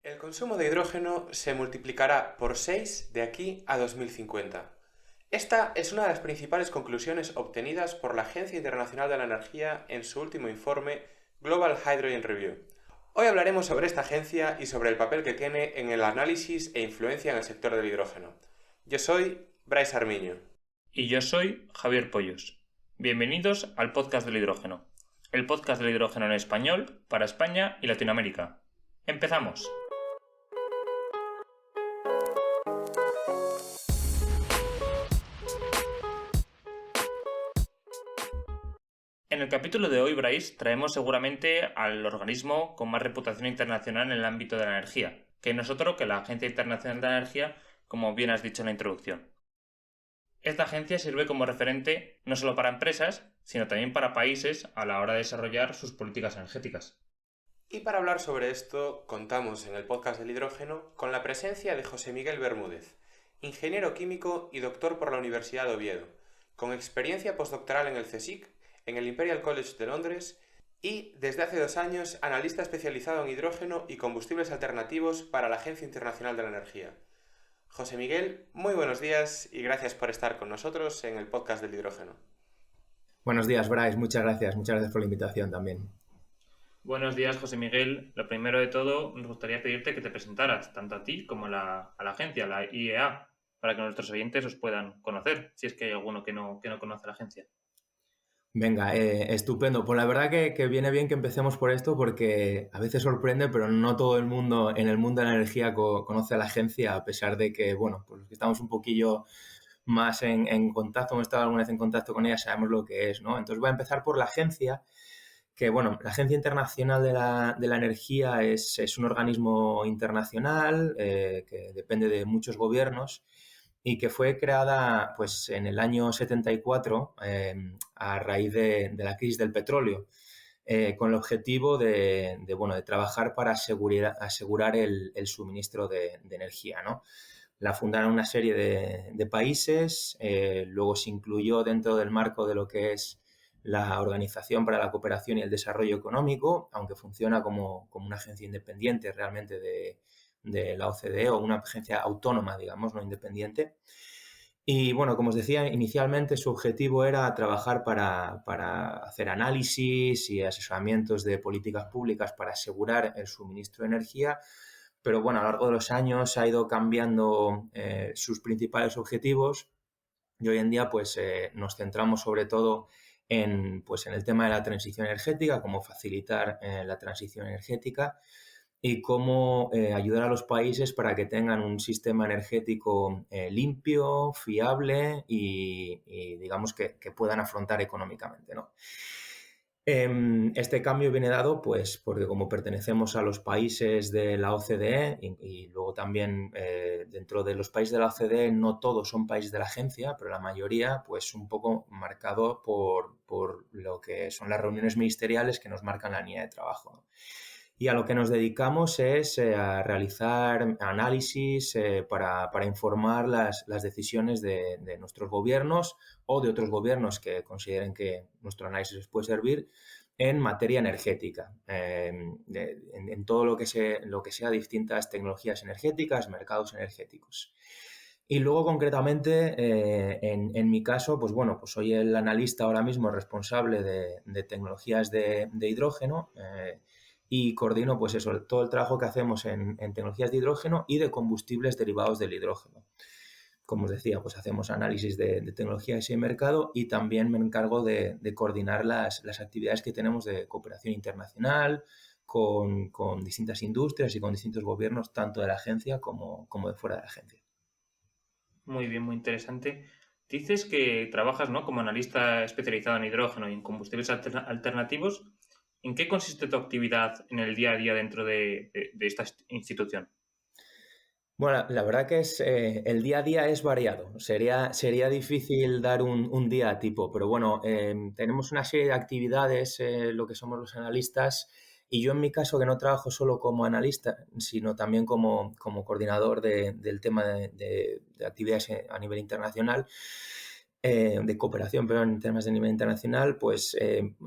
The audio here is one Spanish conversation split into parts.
El consumo de hidrógeno se multiplicará por 6 de aquí a 2050. Esta es una de las principales conclusiones obtenidas por la Agencia Internacional de la Energía en su último informe Global Hydrogen Review. Hoy hablaremos sobre esta agencia y sobre el papel que tiene en el análisis e influencia en el sector del hidrógeno. Yo soy Bryce Armiño. Y yo soy Javier Pollos. Bienvenidos al podcast del hidrógeno. El podcast del hidrógeno en español para España y Latinoamérica. ¡Empezamos! En el capítulo de hoy, Bryce, traemos seguramente al organismo con más reputación internacional en el ámbito de la energía, que no es otro que la Agencia Internacional de la Energía, como bien has dicho en la introducción. Esta agencia sirve como referente no solo para empresas, sino también para países a la hora de desarrollar sus políticas energéticas. Y para hablar sobre esto, contamos en el podcast del hidrógeno con la presencia de José Miguel Bermúdez, ingeniero químico y doctor por la Universidad de Oviedo, con experiencia postdoctoral en el CSIC, en el Imperial College de Londres y, desde hace 2 años, analista especializado en hidrógeno y combustibles alternativos para la Agencia Internacional de la Energía. José Miguel, muy buenos días y gracias por estar con nosotros en el podcast del hidrógeno. Buenos días, Bryce. Muchas gracias por la invitación también. Buenos días, José Miguel. Lo primero de todo, nos gustaría pedirte que te presentaras, tanto a ti como a la agencia, la IEA, para que nuestros oyentes os puedan conocer, si es que hay alguno que no conoce la agencia. Venga, estupendo. Pues la verdad que viene bien que empecemos por esto porque a veces sorprende, pero no todo el mundo en el mundo de la energía conoce a la agencia, a pesar de que, bueno, pues los que estamos un poquillo más en contacto, hemos estado alguna vez en contacto con ella, sabemos lo que es, ¿no? Entonces voy a empezar por la agencia, que, bueno, la Agencia Internacional de la Energía es un organismo internacional que depende de muchos gobiernos y que fue creada pues, en el año 74 a raíz de la crisis del petróleo, con el objetivo bueno, de trabajar para asegurar el suministro de energía, ¿no? La fundaron una serie de países, luego se incluyó dentro del marco de lo que es la Organización para la Cooperación y el Desarrollo Económico, aunque funciona como una agencia independiente realmente de la OCDE o una agencia autónoma, digamos, no independiente. Y bueno, como os decía, inicialmente su objetivo era trabajar para hacer análisis y asesoramientos de políticas públicas para asegurar el suministro de energía, pero bueno, a lo largo de los años ha ido cambiando sus principales objetivos y hoy en día pues nos centramos sobre todo pues, en el tema de la transición energética, cómo facilitar la transición energética y cómo ayudar a los países para que tengan un sistema energético limpio, fiable y digamos que puedan afrontar económicamente, ¿no? Este cambio viene dado pues porque como pertenecemos a los países de la OCDE y luego también dentro de los países de la OCDE no todos son países de la agencia, pero la mayoría pues un poco marcado por lo que son las reuniones ministeriales que nos marcan la línea de trabajo, ¿no? Y a lo que nos dedicamos es a realizar análisis para informar las decisiones de nuestros gobiernos o de otros gobiernos que consideren que nuestro análisis les puede servir en materia energética, en todo lo que sea distintas tecnologías energéticas, mercados energéticos. Y luego, concretamente, en mi caso, pues bueno, pues soy el analista ahora mismo responsable de tecnologías de hidrógeno y coordino, pues eso, todo el trabajo que hacemos en tecnologías de hidrógeno y de combustibles derivados del hidrógeno. Como os decía, pues hacemos análisis de tecnologías y de mercado y también me encargo de coordinar las actividades que tenemos de cooperación internacional con distintas industrias y con distintos gobiernos, tanto de la agencia como de fuera de la agencia. Muy bien, muy interesante. Dices que trabajas, ¿no?, como analista especializado en hidrógeno y en combustibles alternativos. ¿En qué consiste tu actividad en el día a día dentro de esta institución? Bueno, la verdad que el día a día es variado. Sería difícil dar un día tipo, pero bueno, tenemos una serie de actividades, lo que somos los analistas, y yo en mi caso que no trabajo solo como analista, sino también como coordinador del tema de actividades a nivel internacional. de cooperación, pero en temas de nivel internacional, pues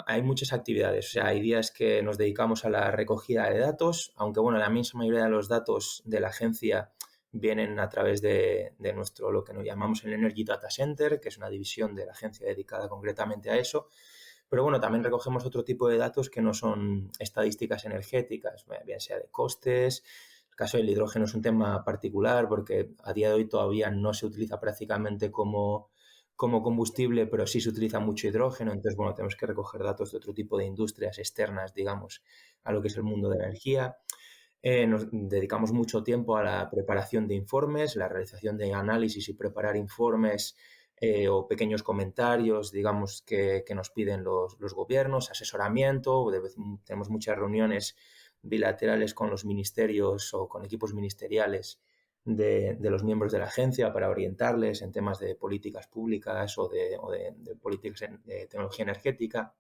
hay muchas actividades. O sea, hay días que nos dedicamos a la recogida de datos, aunque bueno, la inmensa mayoría de los datos de la agencia vienen a través de nuestro, lo que nos llamamos el Energy Data Center, que es una división de la agencia dedicada concretamente a eso. Pero bueno, también recogemos otro tipo de datos que no son estadísticas energéticas, bien sea de costes. El caso del hidrógeno es un tema particular porque a día de hoy todavía no se utiliza prácticamente como combustible, pero sí se utiliza mucho hidrógeno. Entonces, bueno, tenemos que recoger datos de otro tipo de industrias externas, digamos, a lo que es el mundo de la energía. Nos dedicamos mucho tiempo a la preparación de informes, la realización de análisis y preparar informes o pequeños comentarios, digamos, que nos piden los gobiernos, asesoramiento. Tenemos muchas reuniones bilaterales con los ministerios o con equipos ministeriales de los miembros de la agencia para orientarles en temas de políticas públicas o de políticas de tecnología energética.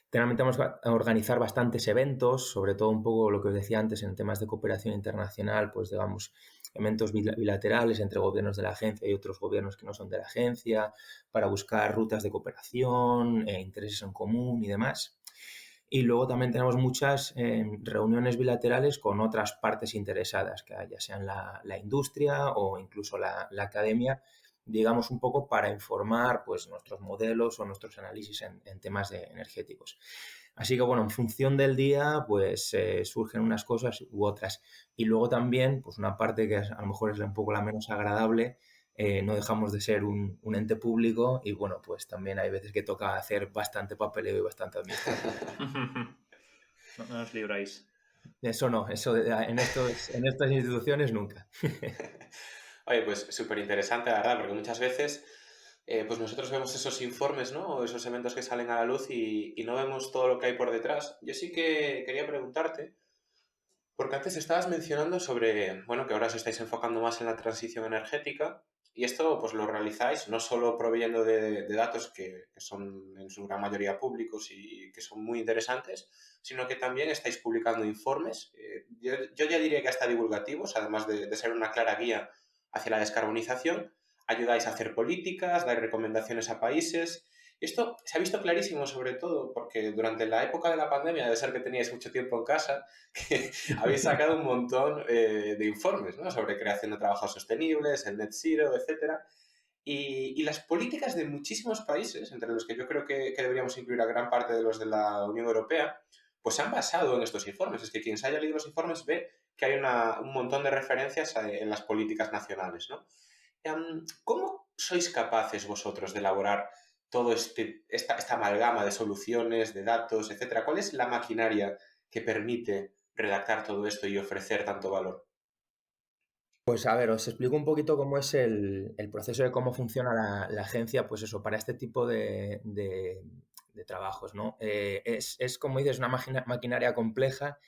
Tenemos que organizar bastantes eventos, sobre todo un poco lo que os decía antes en temas de cooperación internacional, pues digamos, eventos bilaterales entre gobiernos de la agencia y otros gobiernos que no son de la agencia, para buscar rutas de cooperación, intereses en común y demás. Y luego también tenemos muchas reuniones bilaterales con otras partes interesadas, que ya sean la industria o incluso la academia, digamos un poco para informar pues, nuestros modelos o nuestros análisis en temas energéticos. Así que bueno, en función del día pues surgen unas cosas u otras. Y luego también pues una parte que a lo mejor es un poco la menos agradable, no dejamos de ser un ente público y bueno, pues también hay veces que toca hacer bastante papeleo y bastante administración. No os libráis. Eso no, eso en estas instituciones nunca. Oye, pues súper interesante, la verdad, porque muchas veces pues nosotros vemos esos informes, ¿no? O esos eventos que salen a la luz y no vemos todo lo que hay por detrás. Yo sí que quería preguntarte, porque antes estabas mencionando sobre, bueno, que ahora os estáis enfocando más en la transición energética y esto pues lo realizáis no solo proveyendo de datos que son en su gran mayoría públicos y que son muy interesantes, sino que también estáis publicando informes, yo ya diría que hasta divulgativos, además de ser una clara guía hacia la descarbonización, ayudáis a hacer políticas, dais recomendaciones a países. Esto se ha visto clarísimo sobre todo porque durante la época de la pandemia, debe ser que teníais mucho tiempo en casa, que habéis sacado un montón de informes, ¿no? Sobre creación de trabajos sostenibles, el net zero, etcétera. Y las políticas de muchísimos países, entre los que yo creo que deberíamos incluir a gran parte de los de la Unión Europea, pues se han basado en estos informes. Es que quien se haya leído los informes ve que hay un montón de referencias en las políticas nacionales, ¿no? ¿Cómo sois capaces vosotros de elaborar todo esta amalgama de soluciones, de datos, etcétera? ¿Cuál es la maquinaria que permite redactar todo esto y ofrecer tanto valor? Pues a ver, os explico un poquito cómo es el proceso de cómo funciona la agencia, pues eso, para este tipo de trabajos, ¿no? Es, como dices, una maquinaria compleja,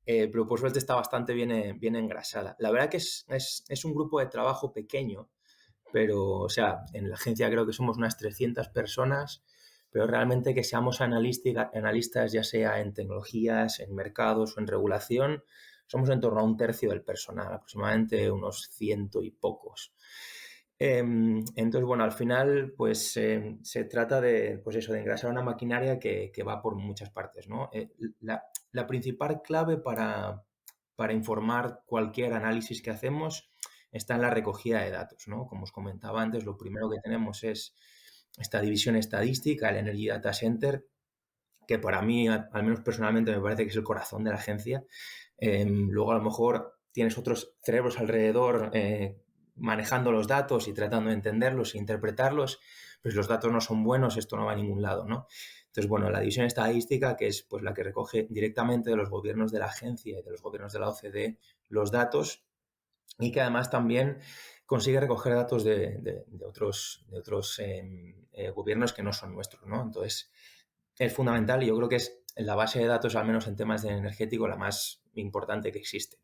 pero por suerte está bastante bien engrasada. La verdad que es un grupo de trabajo pequeño, pero, o sea, en la agencia creo que somos unas 300 personas, pero realmente que seamos analistas, ya sea en tecnologías, en mercados o en regulación, somos en torno a un tercio del personal, aproximadamente unos ciento y pocos. Entonces, bueno, al final, pues se trata de, pues eso, de engrasar una maquinaria que va por muchas partes, ¿no? La principal clave para informar cualquier análisis que hacemos está en la recogida de datos, ¿no? Como os comentaba antes, lo primero que tenemos es esta división estadística, el Energy Data Center, que para mí, al menos personalmente, me parece que es el corazón de la agencia. Luego, a lo mejor, tienes otros cerebros alrededor manejando los datos y tratando de entenderlos e interpretarlos, pues los datos no son buenos, esto no va a ningún lado, ¿no? Entonces, bueno, la división estadística, que es pues la que recoge directamente de los gobiernos de la agencia y de los gobiernos de la OCDE los datos, y que además también consigue recoger datos de otros gobiernos que no son nuestros, ¿no? Entonces, es fundamental y yo creo que es la base de datos, al menos en temas de energético, la más importante que existe.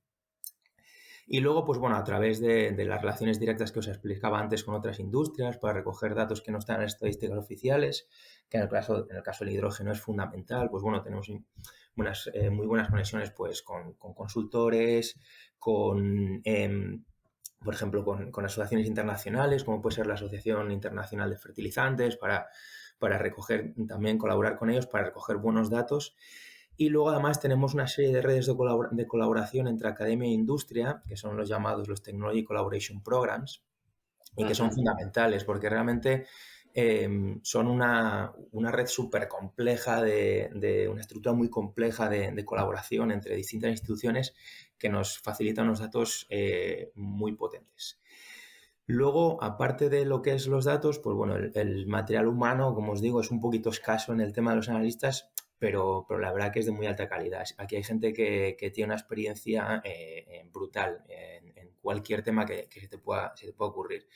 Y luego, pues bueno, a través de las relaciones directas que os explicaba antes con otras industrias, para recoger datos que no están en las estadísticas oficiales, que en el caso del hidrógeno es fundamental, pues bueno, tenemos muy buenas conexiones pues con consultores, con por ejemplo, con asociaciones internacionales, como puede ser la Asociación Internacional de Fertilizantes, para recoger, también colaborar con ellos para recoger buenos datos. Y luego además tenemos una serie de redes de colaboración entre academia e industria, que son los llamados los Technology Collaboration Programs, y que son fundamentales porque realmente son una red súper compleja, de una estructura muy compleja de colaboración entre distintas instituciones que nos facilitan unos datos muy potentes. Luego, aparte de lo que es los datos, pues bueno, el material humano, como os digo, es un poquito escaso en el tema de los analistas, pero la verdad que es de muy alta calidad. Aquí hay gente que tiene una experiencia brutal en cualquier tema que se te pueda ocurrir.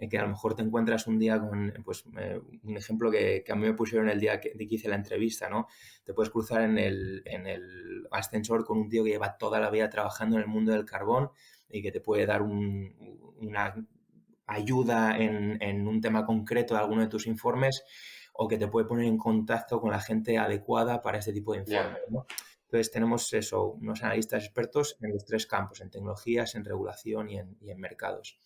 Que a lo mejor te encuentras un día con, pues, un ejemplo que a mí me pusieron el día que hice la entrevista, ¿no? Te puedes cruzar en el ascensor con un tío que lleva toda la vida trabajando en el mundo del carbón y que te puede dar una ayuda en un tema concreto de alguno de tus informes, o que te puede poner en contacto con la gente adecuada para este tipo de informes, ¿no? Entonces tenemos eso, unos analistas expertos en los 3 campos, en tecnologías, en regulación y en mercados.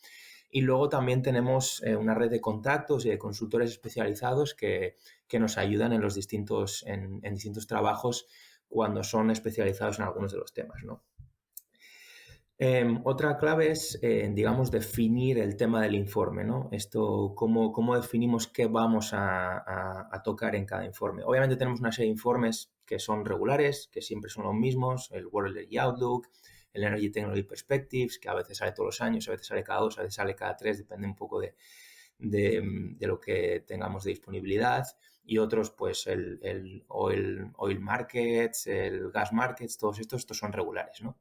Y luego también tenemos una red de contactos y de consultores especializados que nos ayudan en distintos trabajos cuando son especializados en algunos de los temas, ¿no? Otra clave es, digamos, definir el tema del informe, ¿no? Esto, ¿cómo definimos qué vamos a tocar en cada informe? Obviamente tenemos una serie de informes que son regulares, que siempre son los mismos, el World Energy Outlook, el Energy Technology Perspectives, que a veces sale todos los años, a veces sale cada 2, a veces sale cada 3, depende un poco de lo que tengamos de disponibilidad. Y otros, pues el oil Markets, el Gas Markets, todos estos son regulares, ¿no?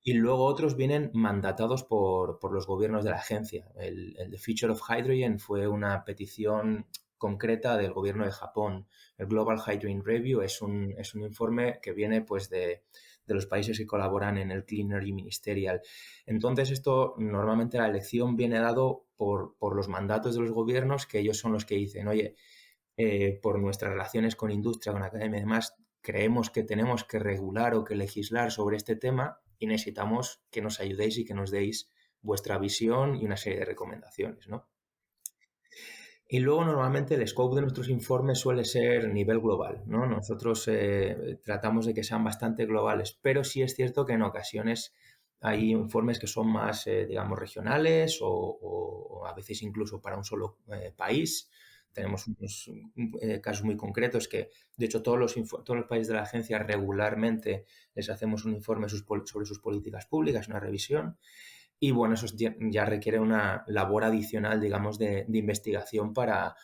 Y luego otros vienen mandatados por los gobiernos de la agencia. El The Future of Hydrogen fue una petición concreta del gobierno de Japón. El Global Hydrogen Review es un informe que viene, pues, de los países que colaboran en el Clean Energy Ministerial. Entonces, esto normalmente la elección viene dado por los mandatos de los gobiernos, que ellos son los que dicen, oye, por nuestras relaciones con industria, con academia y demás, creemos que tenemos que regular o que legislar sobre este tema y necesitamos que nos ayudéis y que nos deis vuestra visión y una serie de recomendaciones, ¿no? Y luego normalmente el scope de nuestros informes suele ser nivel global, ¿no? Nosotros tratamos de que sean bastante globales, pero sí es cierto que en ocasiones hay informes que son más, digamos, regionales o a veces incluso para un solo país. Tenemos unos casos muy concretos que, de hecho, todos los países de la agencia regularmente les hacemos un informe sobre sus políticas públicas, una revisión. Y bueno, eso ya requiere una labor adicional, digamos, de investigación para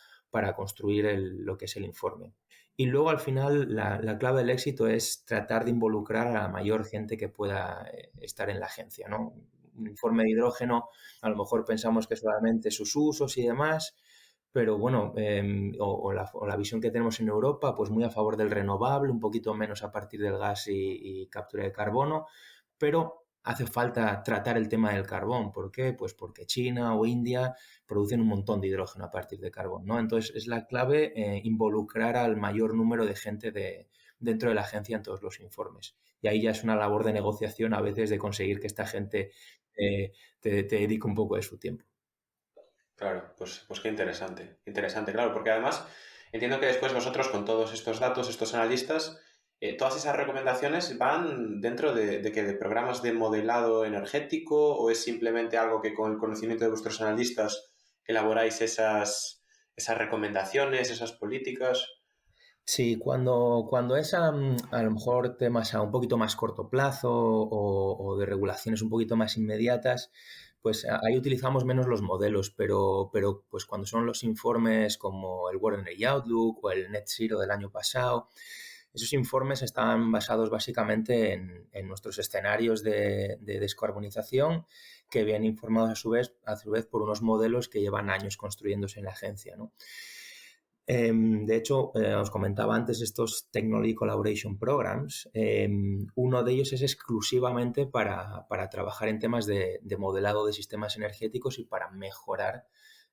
construir lo que es el informe. Y luego, al final, la clave del éxito es tratar de involucrar a la mayor gente que pueda estar en la agencia, ¿no? Un informe de hidrógeno, a lo mejor pensamos que solamente sus usos y demás, pero bueno, o la visión que tenemos en Europa, pues muy a favor del renovable, un poquito menos a partir del gas y captura de carbono, pero hace falta tratar el tema del carbón. ¿Por qué? Pues porque China o India producen un montón de hidrógeno a partir de carbón, ¿no? Entonces es la clave involucrar al mayor número de gente dentro de la agencia en todos los informes. Y ahí ya es una labor de negociación a veces de conseguir que esta gente te dedique un poco de su tiempo. Claro, pues qué interesante. Interesante, claro, porque además entiendo que después vosotros con todos estos datos, estos analistas, todas esas recomendaciones van dentro de programas de modelado energético, o es simplemente algo que con el conocimiento de vuestros analistas elaboráis esas recomendaciones, esas políticas. Sí, cuando es a lo mejor temas a un poquito más corto plazo o de regulaciones un poquito más inmediatas, pues ahí utilizamos menos los modelos, pero pues cuando son los informes como el World Energy Outlook o el Net Zero del año pasado, esos informes están basados básicamente en nuestros escenarios de descarbonización, que vienen informados a su vez por unos modelos que llevan años construyéndose en la agencia, ¿no? De hecho, os comentaba antes estos Technology Collaboration Programs. Uno de ellos es exclusivamente para trabajar en temas de modelado de sistemas energéticos y para mejorar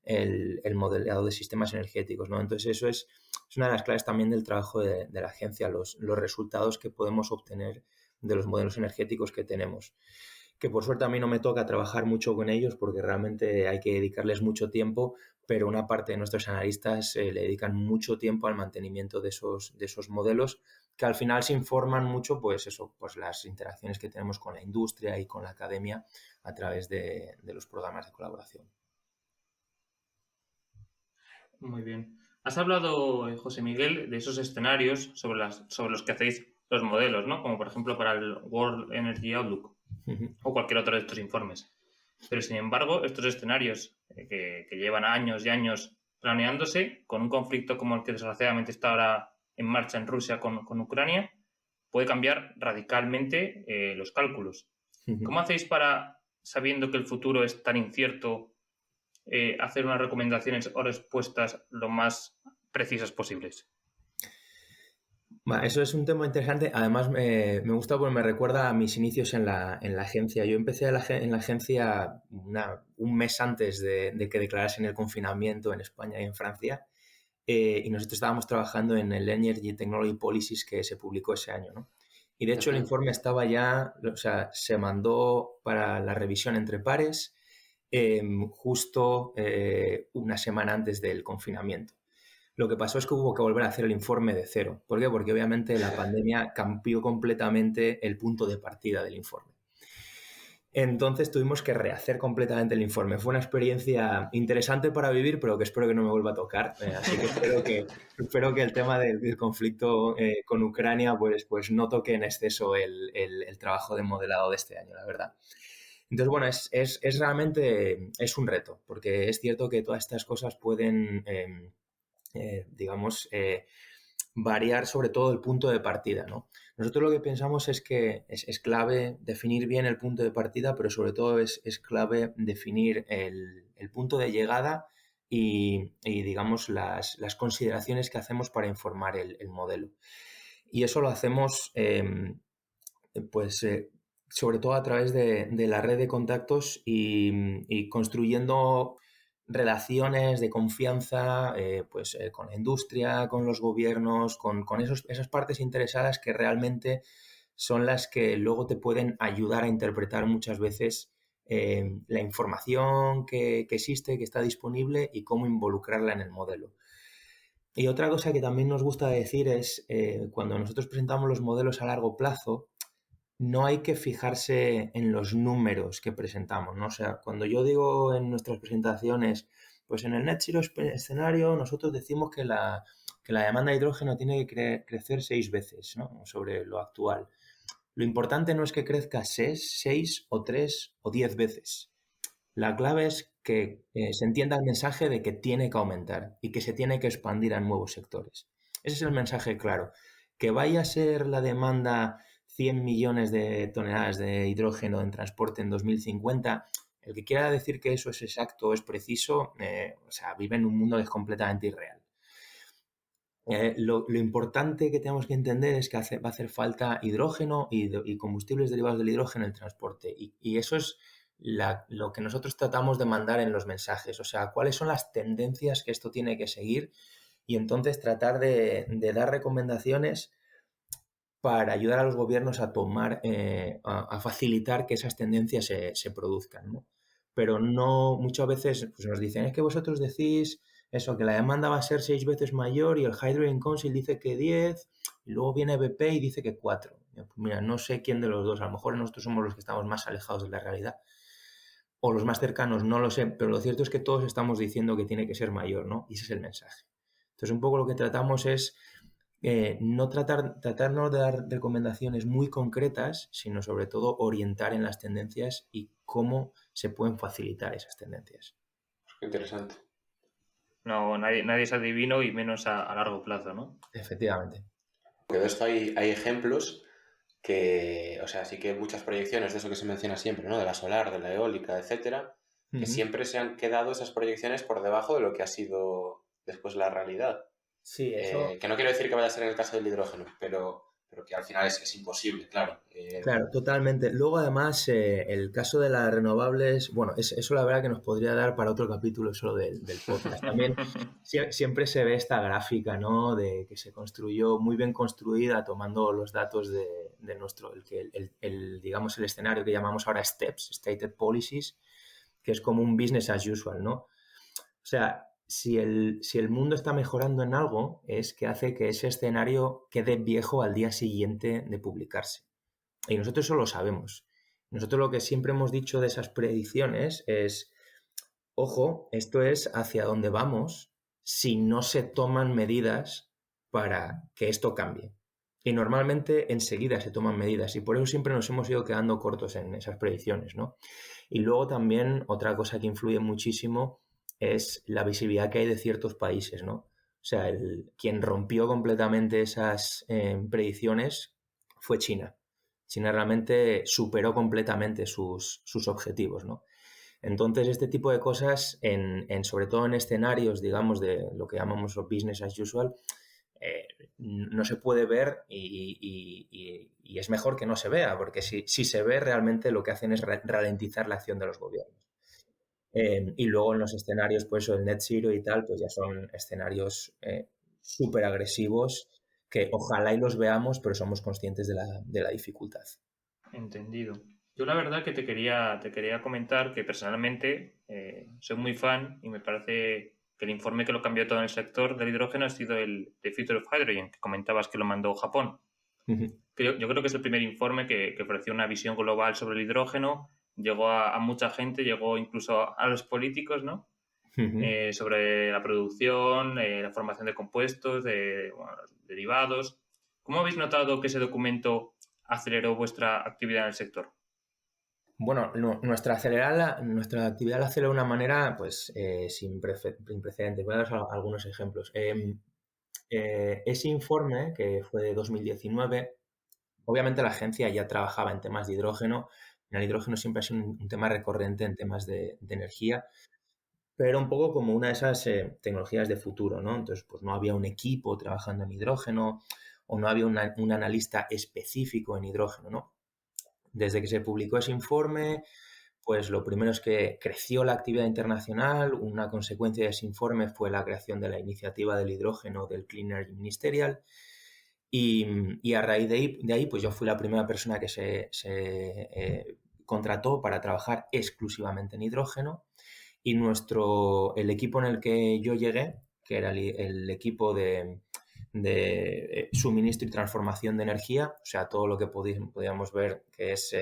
el modelado de sistemas energéticos, ¿no? Entonces, eso es una de las claves también del trabajo de la agencia, los resultados que podemos obtener de los modelos energéticos que tenemos. que por suerte a mí no me toca trabajar mucho con ellos porque realmente hay que dedicarles mucho tiempo, pero una parte de nuestros analistas le dedican mucho tiempo al mantenimiento de esos modelos que al final se informan mucho, pues eso, pues las interacciones que tenemos con la industria y con la academia a través de los programas de colaboración. Muy bien. Has hablado, José Miguel, de esos escenarios sobre los que hacéis los modelos, ¿no? Como por ejemplo para el World Energy Outlook o cualquier otro de estos informes. Pero sin embargo, estos escenarios que llevan años y años planeándose, con un conflicto como el que desgraciadamente está ahora en marcha en Rusia con Ucrania, puede cambiar radicalmente los cálculos. ¿Cómo hacéis para, sabiendo que el futuro es tan incierto, hacer unas recomendaciones o respuestas lo más precisas posibles? Eso es un tema interesante. Además, me gusta porque me recuerda a mis inicios en la agencia. Yo empecé en la agencia un mes antes de que declarasen el confinamiento en España y en Francia. Y nosotros estábamos trabajando en el Energy Technology Policies que se publicó ese año, ¿no? Y de hecho el informe estaba ya, o sea, se mandó para la revisión entre pares justo una semana antes del confinamiento. Lo que pasó es que hubo que volver a hacer el informe de cero. ¿Por qué? Porque obviamente la pandemia cambió completamente el punto de partida del informe. Entonces tuvimos que rehacer completamente el informe. Fue una experiencia interesante para vivir, pero que espero que no me vuelva a tocar. Así que espero que el tema del conflicto con Ucrania pues no toque en exceso el trabajo de modelado de este año, la verdad. Entonces, bueno, es realmente un reto, porque es cierto que todas estas cosas pueden, variar sobre todo el punto de partida, ¿no? Nosotros lo que pensamos es que es clave definir bien el punto de partida, pero sobre todo es clave definir el punto de llegada y digamos, las consideraciones que hacemos para informar el modelo. Y eso lo hacemos, sobre todo a través de la red de contactos y construyendo relaciones de confianza con la industria, con los gobiernos, con esas partes interesadas que realmente son las que luego te pueden ayudar a interpretar muchas veces la información que existe, que está disponible y cómo involucrarla en el modelo. Y otra cosa que también nos gusta decir es cuando nosotros presentamos los modelos a largo plazo, no hay que fijarse en los números que presentamos, ¿no? O sea, cuando yo digo en nuestras presentaciones, pues en el Net Zero escenario nosotros decimos que la demanda de hidrógeno tiene que crecer 6 veces, ¿no? Sobre lo actual. Lo importante no es que crezca 6 o 3 o 10 veces. La clave es que se entienda el mensaje de que tiene que aumentar y que se tiene que expandir a nuevos sectores. Ese es el mensaje claro. Que vaya a ser la demanda 100 millones de toneladas de hidrógeno en transporte en 2050, el que quiera decir que eso es exacto o es preciso, vive en un mundo que es completamente irreal. Lo importante que tenemos que entender es que va a hacer falta hidrógeno y combustibles derivados del hidrógeno en el transporte. Y eso es lo que nosotros tratamos de mandar en los mensajes. O sea, cuáles son las tendencias que esto tiene que seguir y entonces tratar de dar recomendaciones para ayudar a los gobiernos a tomar, a facilitar que esas tendencias se produzcan, ¿no? Pero no, muchas veces pues nos dicen, es que vosotros decís eso, que la demanda va a ser 6 veces mayor y el Hydrogen Council dice que 10 y luego viene BP y dice que 4. Pues mira, no sé quién de los dos, a lo mejor nosotros somos los que estamos más alejados de la realidad o los más cercanos, no lo sé, pero lo cierto es que todos estamos diciendo que tiene que ser mayor, ¿no? Y ese es el mensaje. Entonces un poco lo que tratamos es no tratarnos de dar recomendaciones muy concretas, sino sobre todo orientar en las tendencias y cómo se pueden facilitar esas tendencias. Interesante. No, nadie es adivino y menos a largo plazo, ¿no? Efectivamente. Porque de esto hay ejemplos que, o sea, sí que muchas proyecciones de eso que se menciona siempre, ¿no? De la solar, de la eólica, etcétera, que siempre se han quedado esas proyecciones por debajo de lo que ha sido después la realidad. Sí, eso. Que no quiero decir que vaya a ser en el caso del hidrógeno, pero que al final es imposible, claro. Claro, totalmente. Luego, además, el caso de las renovables, bueno, eso la verdad que nos podría dar para otro capítulo solo del podcast. También siempre se ve esta gráfica, ¿no? De que se construyó muy bien construida tomando los datos de nuestro, digamos, el escenario que llamamos ahora STEPS, Stated Policies, que es como un business as usual, ¿no? O sea, si el mundo está mejorando en algo, es que hace que ese escenario quede viejo al día siguiente de publicarse. Y nosotros eso lo sabemos. Nosotros lo que siempre hemos dicho de esas predicciones es, ojo, esto es hacia dónde vamos si no se toman medidas para que esto cambie. Y normalmente enseguida se toman medidas y por eso siempre nos hemos ido quedando cortos en esas predicciones, ¿no? Y luego también otra cosa que influye muchísimo es la visibilidad que hay de ciertos países, ¿no? O sea, quien rompió completamente esas predicciones fue China. China realmente superó completamente sus objetivos, ¿no? Entonces, este tipo de cosas, sobre todo en escenarios, digamos, de lo que llamamos business as usual, no se puede ver y es mejor que no se vea, porque si se ve, realmente lo que hacen es ralentizar la acción de los gobiernos. Y luego en los escenarios, pues el net zero y tal, pues ya son escenarios súper agresivos que ojalá y los veamos, pero somos conscientes de la dificultad. Entendido. Yo la verdad que te quería comentar que personalmente soy muy fan y me parece que el informe que lo cambió todo en el sector del hidrógeno ha sido el The Future of Hydrogen, que comentabas que lo mandó Japón. Yo creo que es el primer informe que ofreció una visión global sobre el hidrógeno, llegó a mucha gente, llegó incluso a los políticos, ¿no? Sobre la producción, la formación de compuestos, los derivados. ¿Cómo habéis notado que ese documento aceleró vuestra actividad en el sector? Bueno, nuestra actividad la aceleró de una manera pues sin precedentes. Voy a dar algunos ejemplos. Ese informe, que fue de 2019, obviamente la agencia ya trabajaba en temas de hidrógeno. El hidrógeno siempre ha sido un tema recurrente en temas de energía, pero un poco como una de esas tecnologías de futuro, ¿no? Entonces, pues no había un equipo trabajando en hidrógeno o no había un analista específico en hidrógeno, ¿no? Desde que se publicó ese informe, pues lo primero es que creció la actividad internacional. Una consecuencia de ese informe fue la creación de la iniciativa del hidrógeno del Clean Energy Ministerial. Y a raíz de ahí, pues yo fui la primera persona que se contrató para trabajar exclusivamente en hidrógeno. Y el equipo en el que yo llegué, que era el equipo de suministro y transformación de energía, o sea, todo lo que podíamos ver que es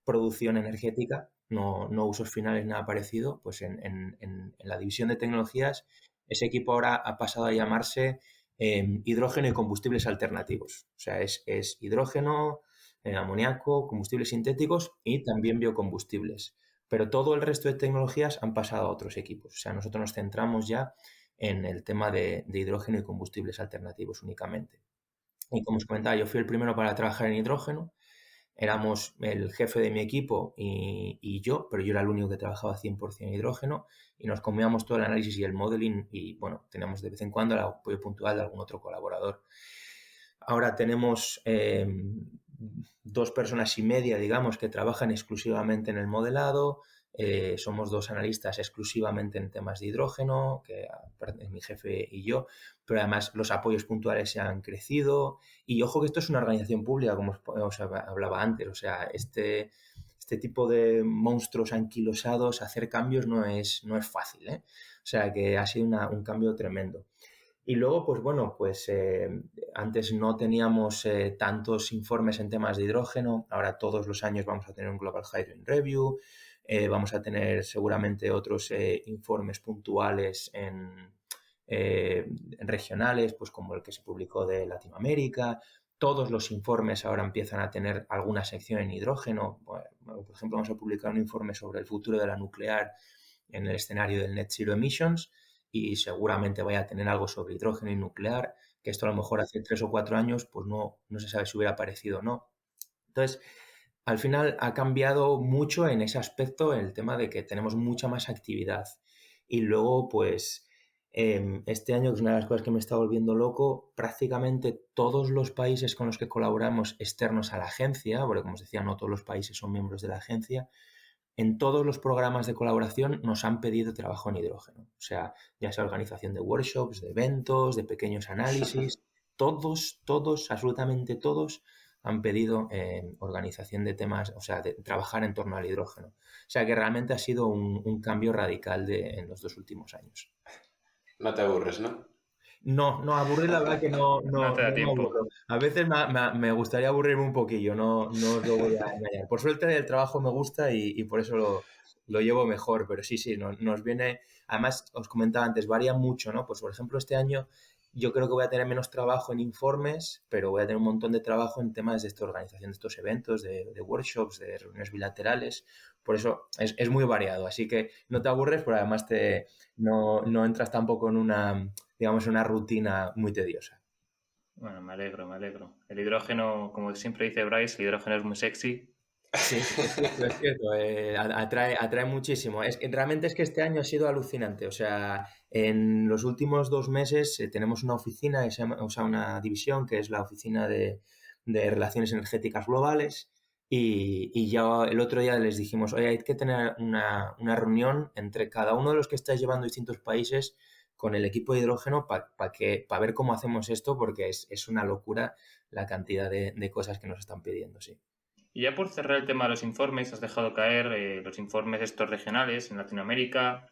producción energética, no usos finales, nada parecido, pues en la división de tecnologías, ese equipo ahora ha pasado a llamarse hidrógeno y combustibles alternativos. O sea, es hidrógeno, amoníaco, combustibles sintéticos y también biocombustibles. Pero todo el resto de tecnologías han pasado a otros equipos. O sea, nosotros nos centramos ya en el tema de hidrógeno y combustibles alternativos únicamente. Y como os comentaba, yo fui el primero para trabajar en hidrógeno. Éramos el jefe de mi equipo y yo, pero yo era el único que trabajaba 100% en hidrógeno y nos comíamos todo el análisis y el modeling y, bueno, teníamos de vez en cuando el apoyo puntual de algún otro colaborador. Ahora tenemos 2 personas y media, digamos, que trabajan exclusivamente en el modelado. Somos 2 analistas exclusivamente en temas de hidrógeno, que es mi jefe y yo, pero además los apoyos puntuales se han crecido. Y ojo que esto es una organización pública, como os hablaba antes. O sea, este tipo de monstruos anquilosados, hacer cambios no es fácil, ¿eh? O sea, que ha sido un cambio tremendo. Y luego, pues bueno, pues antes no teníamos tantos informes en temas de hidrógeno. Ahora todos los años vamos a tener un Global Hydrogen Review. Vamos a tener seguramente otros informes puntuales en regionales, pues como el que se publicó de Latinoamérica. Todos los informes ahora empiezan a tener alguna sección en hidrógeno. Bueno, por ejemplo, vamos a publicar un informe sobre el futuro de la nuclear en el escenario del Net Zero Emissions y seguramente vaya a tener algo sobre hidrógeno y nuclear, que esto a lo mejor hace 3 o 4 años pues no se sabe si hubiera aparecido o no. Entonces, al final ha cambiado mucho en ese aspecto el tema de que tenemos mucha más actividad. Y luego, pues, este año, que es una de las cosas que me está volviendo loco, prácticamente todos los países con los que colaboramos externos a la agencia, porque como os decía, no todos los países son miembros de la agencia, en todos los programas de colaboración nos han pedido trabajo en hidrógeno. O sea, ya sea organización de workshops, de eventos, de pequeños análisis, todos, absolutamente todos han pedido organización de temas, o sea, de trabajar en torno al hidrógeno. O sea, que realmente ha sido un cambio radical en los 2 últimos años. No te aburres, ¿no? No, no, aburrir la verdad que no, No no, te da no me tiempo. aburro. A veces me gustaría aburrirme un poquillo, no os lo voy a engañar. Por suerte el trabajo me gusta y por eso lo llevo mejor, pero sí, nos viene, además os comentaba antes, varía mucho, ¿no? Pues por ejemplo este año yo creo que voy a tener menos trabajo en informes, pero voy a tener un montón de trabajo en temas de esta organización de estos eventos, de workshops, de reuniones bilaterales. Por eso es muy variado, así que no te aburres, pero además no entras tampoco en digamos, una rutina muy tediosa. Bueno, me alegro, me alegro. El hidrógeno, como siempre dice Bryce, el hidrógeno es muy sexy. Sí, es cierto, es cierto. Atrae muchísimo. Realmente es que este año ha sido alucinante. O sea, en los últimos 2 meses tenemos una oficina, o sea, una división que es la Oficina de Relaciones Energéticas Globales. Y ya el otro día les dijimos, oye, hay que tener una reunión entre cada uno de los que estáis llevando distintos países con el equipo de hidrógeno para ver cómo hacemos esto, porque es una locura la cantidad de cosas que nos están pidiendo, sí. Y ya por cerrar el tema de los informes, has dejado caer los informes estos regionales en Latinoamérica,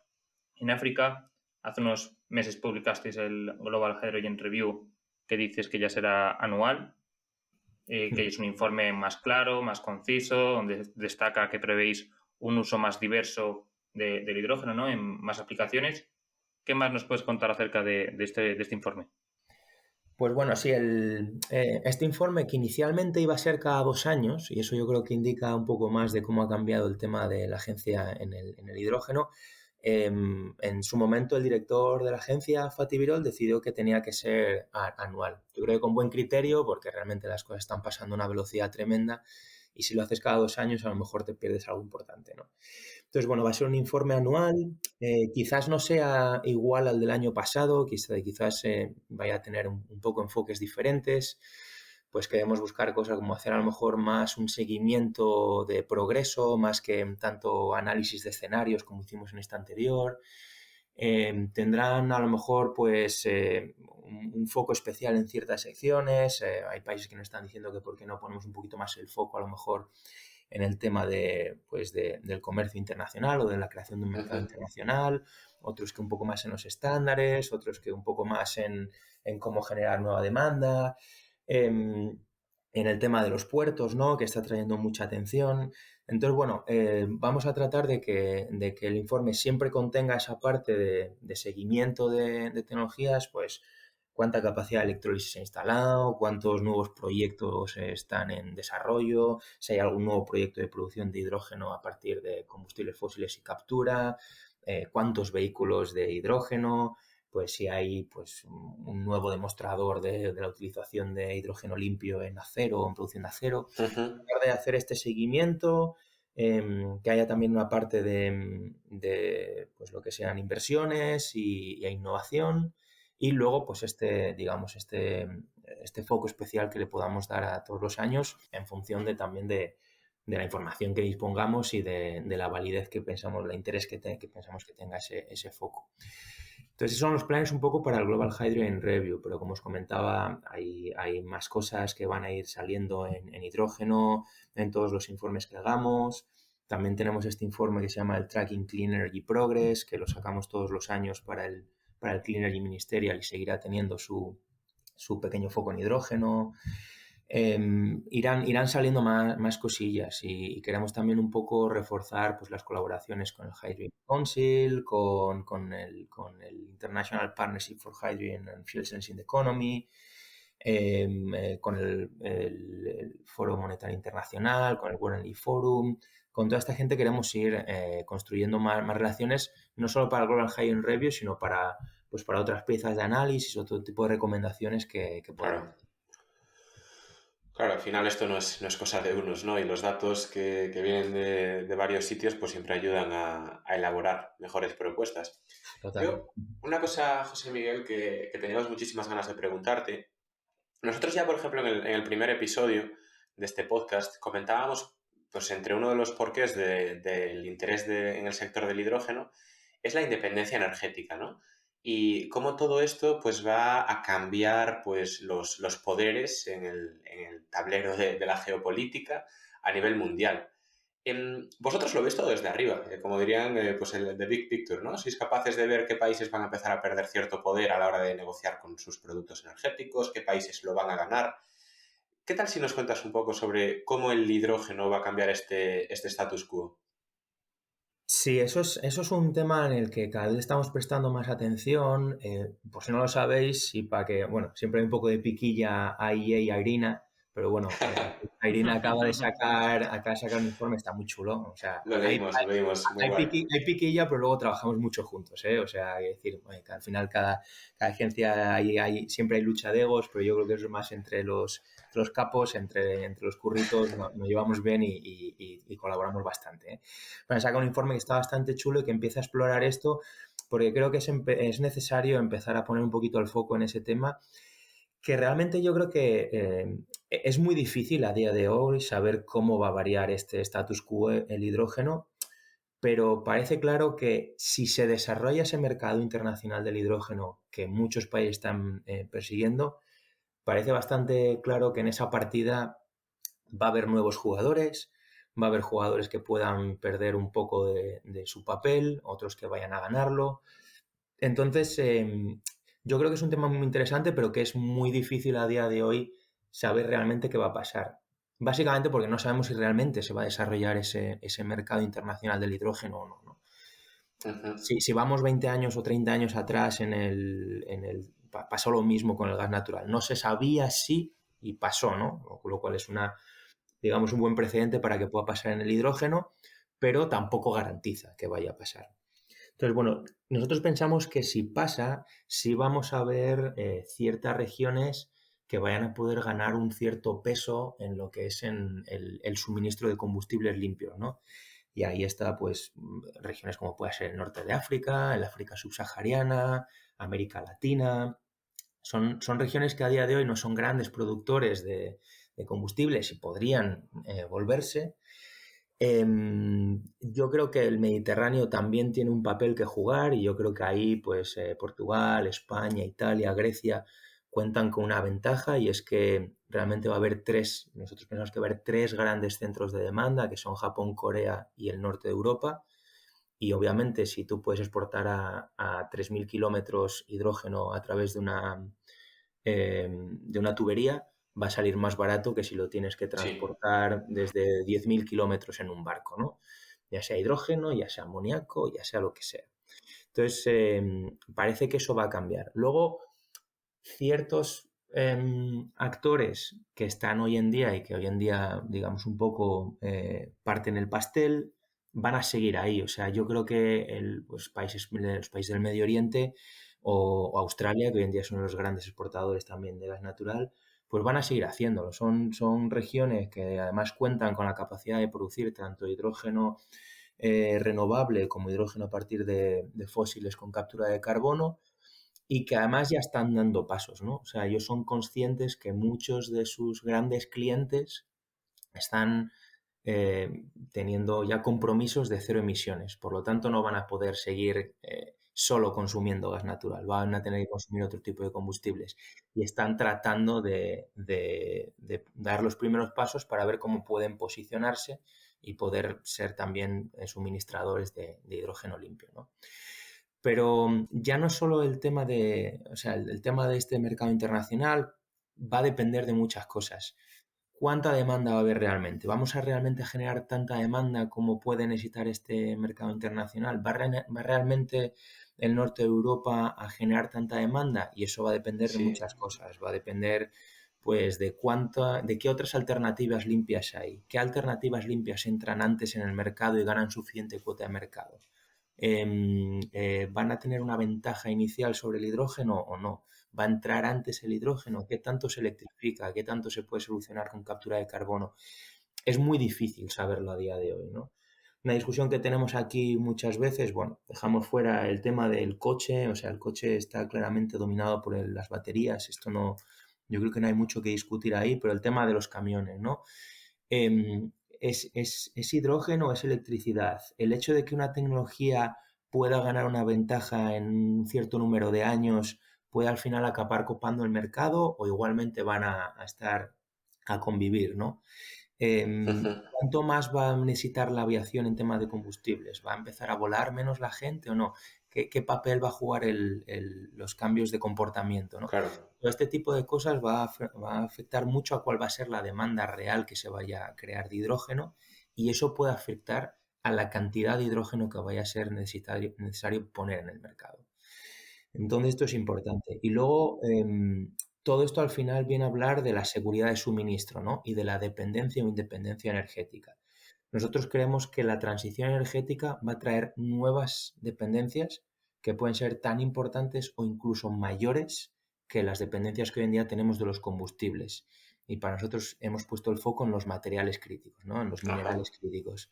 en África. Hace unos meses publicasteis el Global Hydrogen Review, que dices que ya será anual, que es un informe más claro, más conciso, donde destaca que prevéis un uso más diverso del hidrógeno, ¿no? En más aplicaciones. ¿Qué más nos puedes contar acerca de este informe? Pues bueno, sí, este informe que inicialmente iba a ser cada 2 años, y eso yo creo que indica un poco más de cómo ha cambiado el tema de la agencia en el hidrógeno. En su momento el director de la agencia, Fatih Birol, decidió que tenía que ser anual. Yo creo que con buen criterio, porque realmente las cosas están pasando a una velocidad tremenda y si lo haces cada 2 años a lo mejor te pierdes algo importante, ¿no? Entonces, bueno, va a ser un informe anual, quizás no sea igual al del año pasado, quizás vaya a tener un poco enfoques diferentes, pues queremos buscar cosas como hacer a lo mejor más un seguimiento de progreso, más que tanto análisis de escenarios como hicimos en este anterior. Tendrán a lo mejor pues un foco especial en ciertas secciones. Hay países que nos están diciendo que por qué no ponemos un poquito más el foco a lo mejor en el tema del comercio internacional o de la creación de un mercado internacional, otros que un poco más en los estándares, otros que un poco más en cómo generar nueva demanda, en el tema de los puertos, ¿no? Que está trayendo mucha atención. Entonces, bueno, vamos a tratar de que el informe siempre contenga esa parte de seguimiento de tecnologías, pues cuánta capacidad de electrólisis se ha instalado, cuántos nuevos proyectos están en desarrollo, si hay algún nuevo proyecto de producción de hidrógeno a partir de combustibles fósiles y captura, cuántos vehículos de hidrógeno, pues si hay pues, un nuevo demostrador de la utilización de hidrógeno limpio en acero o en producción de acero. Tratar de hacer este seguimiento, que haya también una parte de pues, lo que sean inversiones y innovación. Y luego, pues digamos, este foco especial que le podamos dar a todos los años en función también de la información que dispongamos y de la validez que pensamos, el interés que pensamos que tenga ese foco. Entonces, esos son los planes un poco para el Global Hydrogen Review, pero como os comentaba, hay más cosas que van a ir saliendo en hidrógeno, en todos los informes que hagamos. También tenemos este informe que se llama el Tracking Clean Energy Progress, que lo sacamos todos los años para el Clean Energy Ministerial y seguirá teniendo su pequeño foco en hidrógeno. Irán saliendo más cosillas y queremos también un poco reforzar pues, las colaboraciones con el Hydrogen Council, con el International Partnership for Hydrogen and Fuel Cells in the Economy, con el Foro Monetario Internacional, con el World Energy Forum. Con toda esta gente queremos ir construyendo más relaciones, no solo para el Global Hydrogen Review, sino para otras piezas de análisis, otro tipo de recomendaciones que podamos. Claro. Claro, al final esto no es cosa de unos, ¿no? Y los datos que vienen de varios sitios pues siempre ayudan a elaborar mejores propuestas. Total. Yo, una cosa, José Miguel, que teníamos muchísimas ganas de preguntarte. Nosotros ya, por ejemplo, en el primer episodio de este podcast comentábamos, pues entre uno de los porqués del interés en el sector del hidrógeno es la independencia energética, ¿no? y cómo todo esto pues va a cambiar pues los poderes en el tablero de la geopolítica a nivel mundial. Vosotros lo veis todo desde arriba, como dirían pues el The Big Picture, ¿no? Sois capaces de ver qué países van a empezar a perder cierto poder a la hora de negociar con sus productos energéticos, qué países lo van a ganar. ¿Qué tal si nos cuentas un poco sobre cómo el hidrógeno va a cambiar este status quo? Sí, eso es un tema en el que cada vez estamos prestando más atención. Por si no lo sabéis, y para que, bueno, siempre hay un poco de piquilla a EA y a Irina, pero bueno, Irina acaba de sacar un informe, está muy chulo. O sea, Lo leímos, muy guay. hay piquilla, pero luego trabajamos mucho juntos, ¿eh? O sea, hay que decir, oye, que al final cada agencia siempre hay lucha de egos, pero yo creo que es más entre los capos, entre los curritos, nos llevamos bien y colaboramos bastante, ¿eh? Bueno, saca un informe que está bastante chulo y que empieza a explorar esto, porque creo que es necesario empezar a poner un poquito el foco en ese tema, que realmente yo creo que es muy difícil a día de hoy saber cómo va a variar este status quo, el hidrógeno, pero parece claro que si se desarrolla ese mercado internacional del hidrógeno que muchos países están persiguiendo, parece bastante claro que en esa partida va a haber nuevos jugadores, va a haber jugadores que puedan perder un poco de su papel, otros que vayan a ganarlo. Entonces, yo creo que es un tema muy interesante, pero que es muy difícil a día de hoy saber realmente qué va a pasar. Básicamente porque no sabemos si realmente se va a desarrollar ese mercado internacional del hidrógeno o no, ¿no? Ujú. Si vamos 20 años o 30 años atrás, pasó lo mismo con el gas natural. No se sabía si y pasó, ¿no? Lo cual es digamos, un buen precedente para que pueda pasar en el hidrógeno, pero tampoco garantiza que vaya a pasar. Entonces, bueno, nosotros pensamos que si pasa, sí vamos a ver ciertas regiones que vayan a poder ganar un cierto peso en lo que es en el suministro de combustibles limpios, ¿no? Y ahí está, pues, regiones como puede ser el norte de África, el África subsahariana, América Latina. Son regiones que a día de hoy no son grandes productores de combustibles y podrían volverse. Yo creo que el Mediterráneo también tiene un papel que jugar y yo creo que ahí pues Portugal, España, Italia, Grecia cuentan con una ventaja y es que realmente va a haber nosotros pensamos que va a haber tres grandes centros de demanda que son Japón, Corea y el norte de Europa. Y obviamente si tú puedes exportar a 3.000 kilómetros hidrógeno a través de una tubería, va a salir más barato que si lo tienes que Sí. transportar desde 10.000 kilómetros en un barco, ¿no? Ya sea hidrógeno, ya sea amoníaco, ya sea lo que sea. Entonces, parece que eso va a cambiar. Luego, ciertos actores que están hoy en día y que hoy en día, digamos, un poco parten el pastel, van a seguir ahí. O sea, yo creo que los países del Medio Oriente o Australia, que hoy en día son los grandes exportadores también de gas natural, pues van a seguir haciéndolo. Son regiones que además cuentan con la capacidad de producir tanto hidrógeno renovable como hidrógeno a partir de fósiles con captura de carbono y que además ya están dando pasos, ¿no? O sea, ellos son conscientes que muchos de sus grandes clientes están teniendo ya compromisos de cero emisiones. Por lo tanto, no van a poder seguir solo consumiendo gas natural, van a tener que consumir otro tipo de combustibles. Y están tratando de dar los primeros pasos para ver cómo pueden posicionarse y poder ser también suministradores de hidrógeno limpio, ¿no? Pero ya no solo el tema o sea, el tema de este mercado internacional va a depender de muchas cosas. ¿Cuánta demanda va a haber realmente? ¿Vamos a realmente generar tanta demanda como puede necesitar este mercado internacional? ¿Va realmente el norte de Europa a generar tanta demanda? Y eso va a depender de Sí. muchas cosas. Va a depender, pues, de qué otras alternativas limpias hay. ¿Qué alternativas limpias entran antes en el mercado y ganan suficiente cuota de mercado? ¿Van a tener una ventaja inicial sobre el hidrógeno o no? ¿Va a entrar antes el hidrógeno? ¿Qué tanto se electrifica? ¿Qué tanto se puede solucionar con captura de carbono? Es muy difícil saberlo a día de hoy, ¿no? Una discusión que tenemos aquí muchas veces, bueno, dejamos fuera el tema del coche, o sea, el coche está claramente dominado por las baterías, esto no, yo creo que no hay mucho que discutir ahí, pero el tema de los camiones, ¿no? ¿Es hidrógeno o es electricidad? El hecho de que una tecnología pueda ganar una ventaja en un cierto número de años, puede al final acabar copando el mercado o igualmente van a estar a convivir, ¿no? Ujú. ¿Cuánto más va a necesitar la aviación en temas de combustibles? ¿Va a empezar a volar menos la gente o no? ¿Qué papel va a jugar los cambios de comportamiento, ¿no? Claro. Todo este tipo de cosas va a afectar mucho a cuál va a ser la demanda real que se vaya a crear de hidrógeno y eso puede afectar a la cantidad de hidrógeno que vaya a ser necesario poner en el mercado. Entonces esto es importante. Y luego, todo esto al final viene a hablar de la seguridad de suministro, ¿no? Y de la dependencia o independencia energética. Nosotros creemos que la transición energética va a traer nuevas dependencias que pueden ser tan importantes o incluso mayores que las dependencias que hoy en día tenemos de los combustibles. Y para nosotros hemos puesto el foco en los materiales críticos, ¿no? En los Ajá. minerales críticos.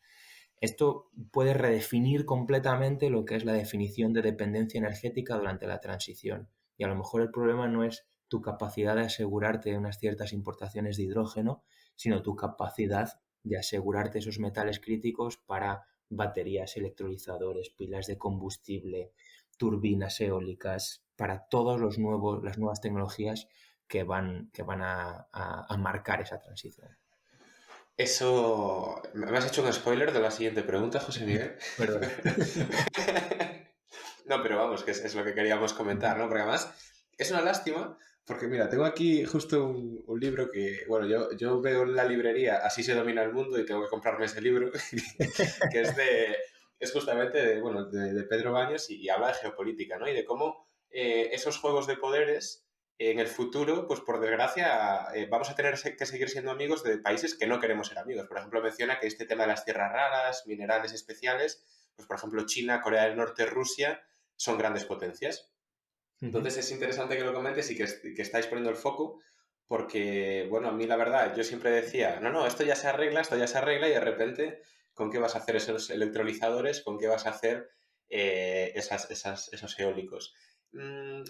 Esto puede redefinir completamente lo que es la definición de dependencia energética durante la transición. Y a lo mejor el problema no es tu capacidad de asegurarte de unas ciertas importaciones de hidrógeno, sino tu capacidad de asegurarte esos metales críticos para baterías, electrolizadores, pilas de combustible, turbinas eólicas, para todas las nuevas tecnologías que van a marcar esa transición. Eso... ¿Me has hecho un spoiler de la siguiente pregunta, José Miguel? Perdona. No, pero vamos, que es lo que queríamos comentar, ¿no? Porque además es una lástima, porque mira, tengo aquí justo un libro que, bueno, yo veo en la librería Así se domina el mundo y tengo que comprarme ese libro, que es justamente de Pedro Baños y habla de geopolítica, ¿no? Y de cómo esos juegos de poderes en el futuro, pues por desgracia, vamos a tener que seguir siendo amigos de países que no queremos ser amigos. Por ejemplo, menciona que este tema de las tierras raras, minerales especiales, pues por ejemplo China, Corea del Norte, Rusia, son grandes potencias. Ujú. Entonces es interesante que lo comentes y que estáis poniendo el foco porque, bueno, a mí la verdad, yo siempre decía, no, no, esto ya se arregla y de repente, ¿con qué vas a hacer esos electrolizadores? ¿Con qué vas a hacer esos eólicos? Mm,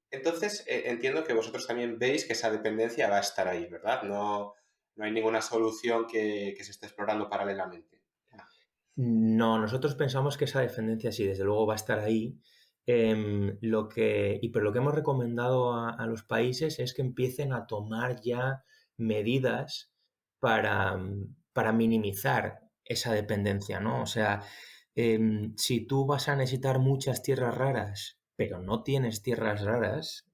entonces, entiendo que vosotros también veis que esa dependencia va a estar ahí, ¿verdad? No, no hay ninguna solución que se esté explorando paralelamente. Ya. No, nosotros pensamos que esa dependencia sí, desde luego va a estar ahí. Pero lo que hemos recomendado a los países es que empiecen a tomar ya medidas para minimizar esa dependencia, ¿no? O sea, si tú vas a necesitar muchas tierras raras, pero no tienes tierras raras,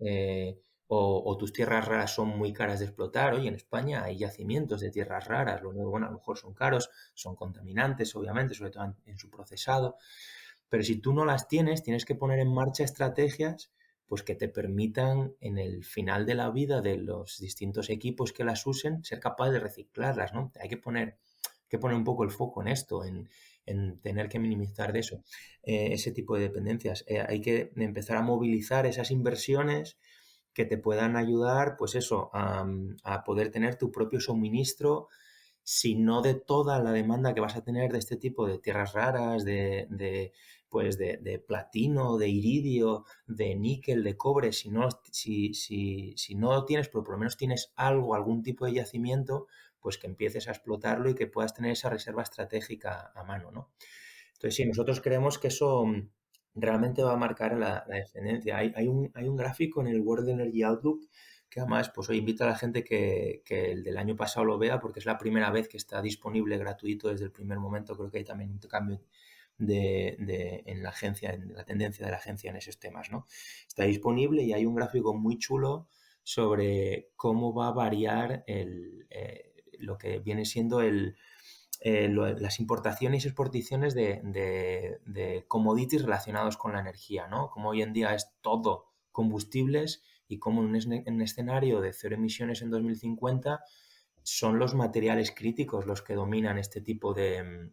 o tus tierras raras son muy caras de explotar, oye, en España hay yacimientos de tierras raras, lo único, bueno, a lo mejor son caros, son contaminantes, obviamente, sobre todo en su procesado, pero si tú no las tienes, tienes que poner en marcha estrategias pues que te permitan en el final de la vida de los distintos equipos que las usen ser capaz de reciclarlas, ¿no? Hay que poner un poco el foco en esto, en tener que minimizar de eso, ese tipo de dependencias. Hay que empezar a movilizar esas inversiones que te puedan ayudar, pues eso, a poder tener tu propio suministro, si no de toda la demanda que vas a tener de este tipo de tierras raras, de platino, de iridio, de níquel, de cobre, si no lo tienes, pero por lo menos tienes algo, algún tipo de yacimiento, pues que empieces a explotarlo y que puedas tener esa reserva estratégica a mano, ¿no? Entonces, sí, nosotros creemos que eso realmente va a marcar la dependencia. Hay un gráfico en el World Energy Outlook que además, pues hoy invito a la gente que el del año pasado lo vea porque es la primera vez que está disponible gratuito desde el primer momento. Creo que hay también un cambio en la agencia, en la tendencia de la agencia en esos temas, ¿no? Está disponible y hay un gráfico muy chulo sobre cómo va a variar lo que viene siendo las importaciones y exportaciones de commodities relacionados con la energía, ¿no? Como hoy en día es todo combustibles y como en un escenario de cero emisiones en 2050 son los materiales críticos los que dominan este tipo de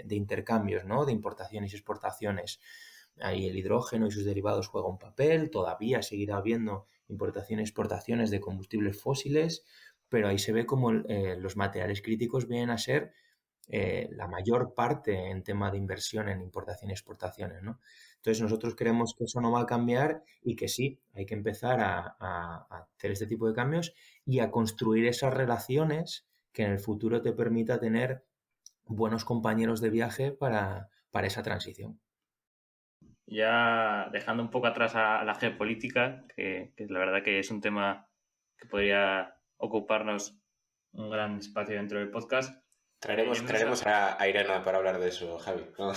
intercambios, ¿no? De importaciones y exportaciones. Ahí el hidrógeno y sus derivados juegan un papel, todavía seguirá habiendo importaciones y exportaciones de combustibles fósiles, pero ahí se ve como los materiales críticos vienen a ser la mayor parte en tema de inversión en importación y exportaciones, ¿no? Entonces nosotros creemos que eso no va a cambiar y que sí, hay que empezar a hacer este tipo de cambios y a construir esas relaciones que en el futuro te permita tener buenos compañeros de viaje para esa transición. ya dejando un poco atrás a la geopolítica, que la verdad que es un tema que podría ocuparnos un gran espacio dentro del podcast. Traeremos a Irene para hablar de eso, Javi, ¿no?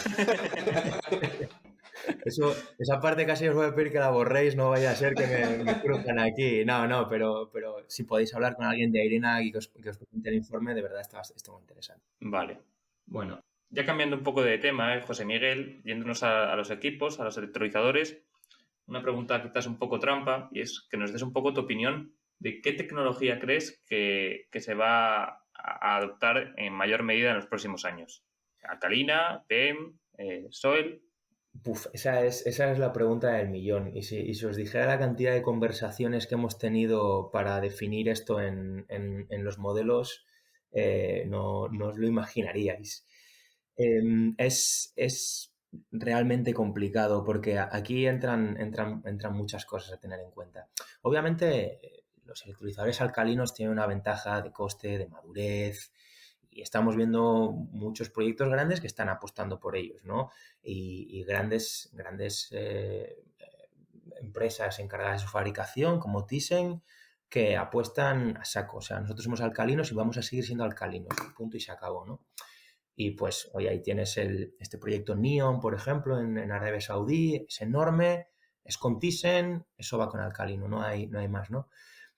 Esa parte casi os voy a pedir que la borréis, no vaya a ser que me cruzcan aquí. No, pero si podéis hablar con alguien de Irina y que os presente el informe, de verdad está muy interesante. Vale. Bueno, ya cambiando un poco de tema, José Miguel, yéndonos a los equipos, a los electrolizadores, una pregunta quizás un poco trampa, y es que nos des un poco tu opinión de qué tecnología crees que se va a adoptar en mayor medida en los próximos años. Alcalina, PEM, Soil. Esa es la pregunta del millón. Y si os dijera la cantidad de conversaciones que hemos tenido para definir esto en los modelos, no os lo imaginaríais. Es realmente complicado porque aquí entran muchas cosas a tener en cuenta. Obviamente, los electrolizadores alcalinos tienen una ventaja de coste, de madurez, y estamos viendo muchos proyectos grandes que están apostando por ellos, ¿no? Y grandes empresas encargadas de su fabricación, como Thyssen, que apuestan a saco. O sea, nosotros somos alcalinos y vamos a seguir siendo alcalinos, punto y se acabó, ¿no? Y pues hoy ahí tienes este proyecto Neon, por ejemplo, en Arabia Saudí, es enorme, es con Thyssen, eso va con alcalino, no hay más, ¿no?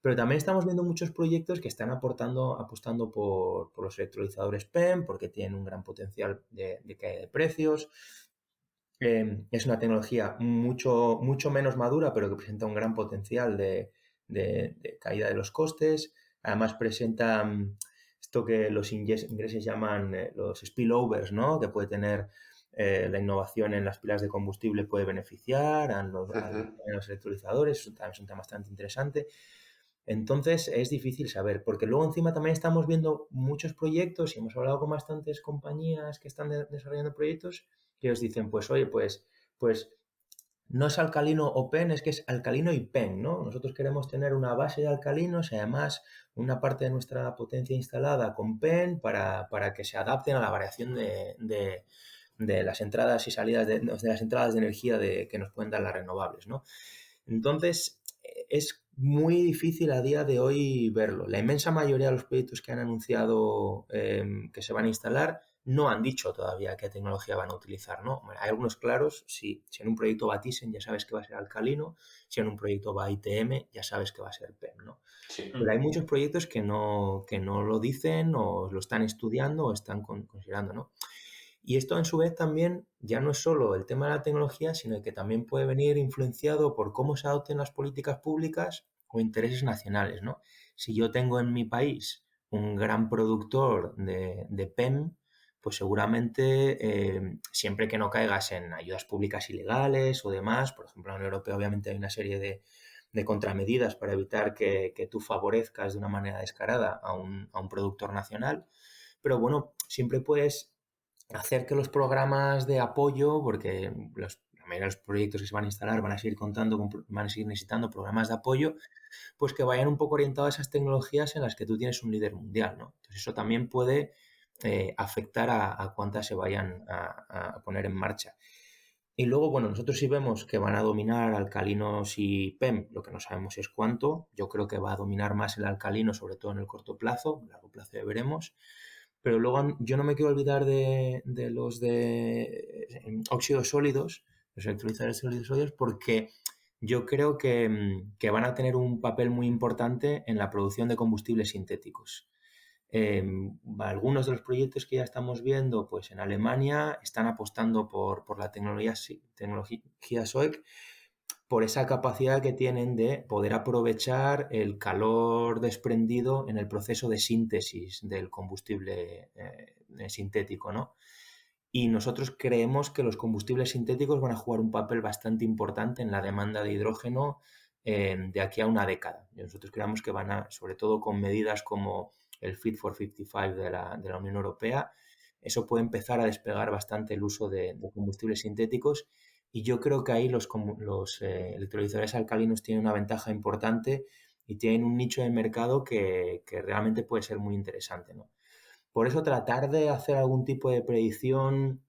Pero también estamos viendo muchos proyectos que están apostando por los electrolizadores PEM, porque tienen un gran potencial de caída de precios. Es una tecnología mucho menos madura, pero que presenta un gran potencial de caída de los costes. Además presenta esto que los ingleses llaman los spillovers, ¿no? Que puede tener la innovación en las pilas de combustible, puede beneficiar a los electrolizadores. Es un tema bastante interesante. Entonces es difícil saber, porque luego encima también estamos viendo muchos proyectos y hemos hablado con bastantes compañías que están desarrollando proyectos que os dicen, pues oye, pues no es alcalino o PEN, es que es alcalino y PEN, ¿no? Nosotros queremos tener una base de alcalinos y además una parte de nuestra potencia instalada con PEN para que se adapten a la variación de las entradas y salidas de las entradas de energía que nos pueden dar las renovables, ¿no? Entonces, es muy difícil a día de hoy verlo. La inmensa mayoría de los proyectos que han anunciado que se van a instalar no han dicho todavía qué tecnología van a utilizar, ¿no? Bueno, hay algunos claros, si en un proyecto va Thyssen ya sabes que va a ser alcalino, si en un proyecto va ITM ya sabes que va a ser PEM, ¿no? Sí. Pero hay muchos proyectos que no lo dicen o lo están estudiando o están considerando, ¿no? Y esto, en su vez, también ya no es solo el tema de la tecnología, sino que también puede venir influenciado por cómo se adopten las políticas públicas o intereses nacionales, ¿no? Si yo tengo en mi país un gran productor de PEM, pues seguramente siempre que no caigas en ayudas públicas ilegales o demás, por ejemplo, en la Unión Europea obviamente hay una serie de contramedidas para evitar que tú favorezcas de una manera descarada a un productor nacional, pero bueno, siempre puedes hacer que los programas de apoyo, porque la mayoría de los proyectos que se van a instalar van a seguir van a seguir necesitando programas de apoyo, pues que vayan un poco orientados a esas tecnologías en las que tú tienes un líder mundial, ¿no? Entonces eso también puede afectar a cuántas se vayan a poner en marcha. Y luego, bueno, nosotros sí vemos que van a dominar alcalinos y PEM, lo que no sabemos es cuánto. Yo creo que va a dominar más el alcalino, sobre todo en el corto plazo, en largo plazo ya veremos. Pero luego yo no me quiero olvidar de los de óxidos sólidos, los electrolizadores de óxidos sólidos, porque yo creo que van a tener un papel muy importante en la producción de combustibles sintéticos. Algunos de los proyectos que ya estamos viendo, pues en Alemania están apostando por la tecnología SOEC, por esa capacidad que tienen de poder aprovechar el calor desprendido en el proceso de síntesis del combustible sintético, ¿no? Y nosotros creemos que los combustibles sintéticos van a jugar un papel bastante importante en la demanda de hidrógeno de aquí a una década. Y nosotros creemos que van a, sobre todo con medidas como el Fit for 55 de la Unión Europea, eso puede empezar a despegar bastante el uso de combustibles sintéticos, y yo creo que ahí los electrolizadores alcalinos tienen una ventaja importante y tienen un nicho de mercado que realmente puede ser muy interesante, ¿no? Por eso tratar de hacer algún tipo de predicción,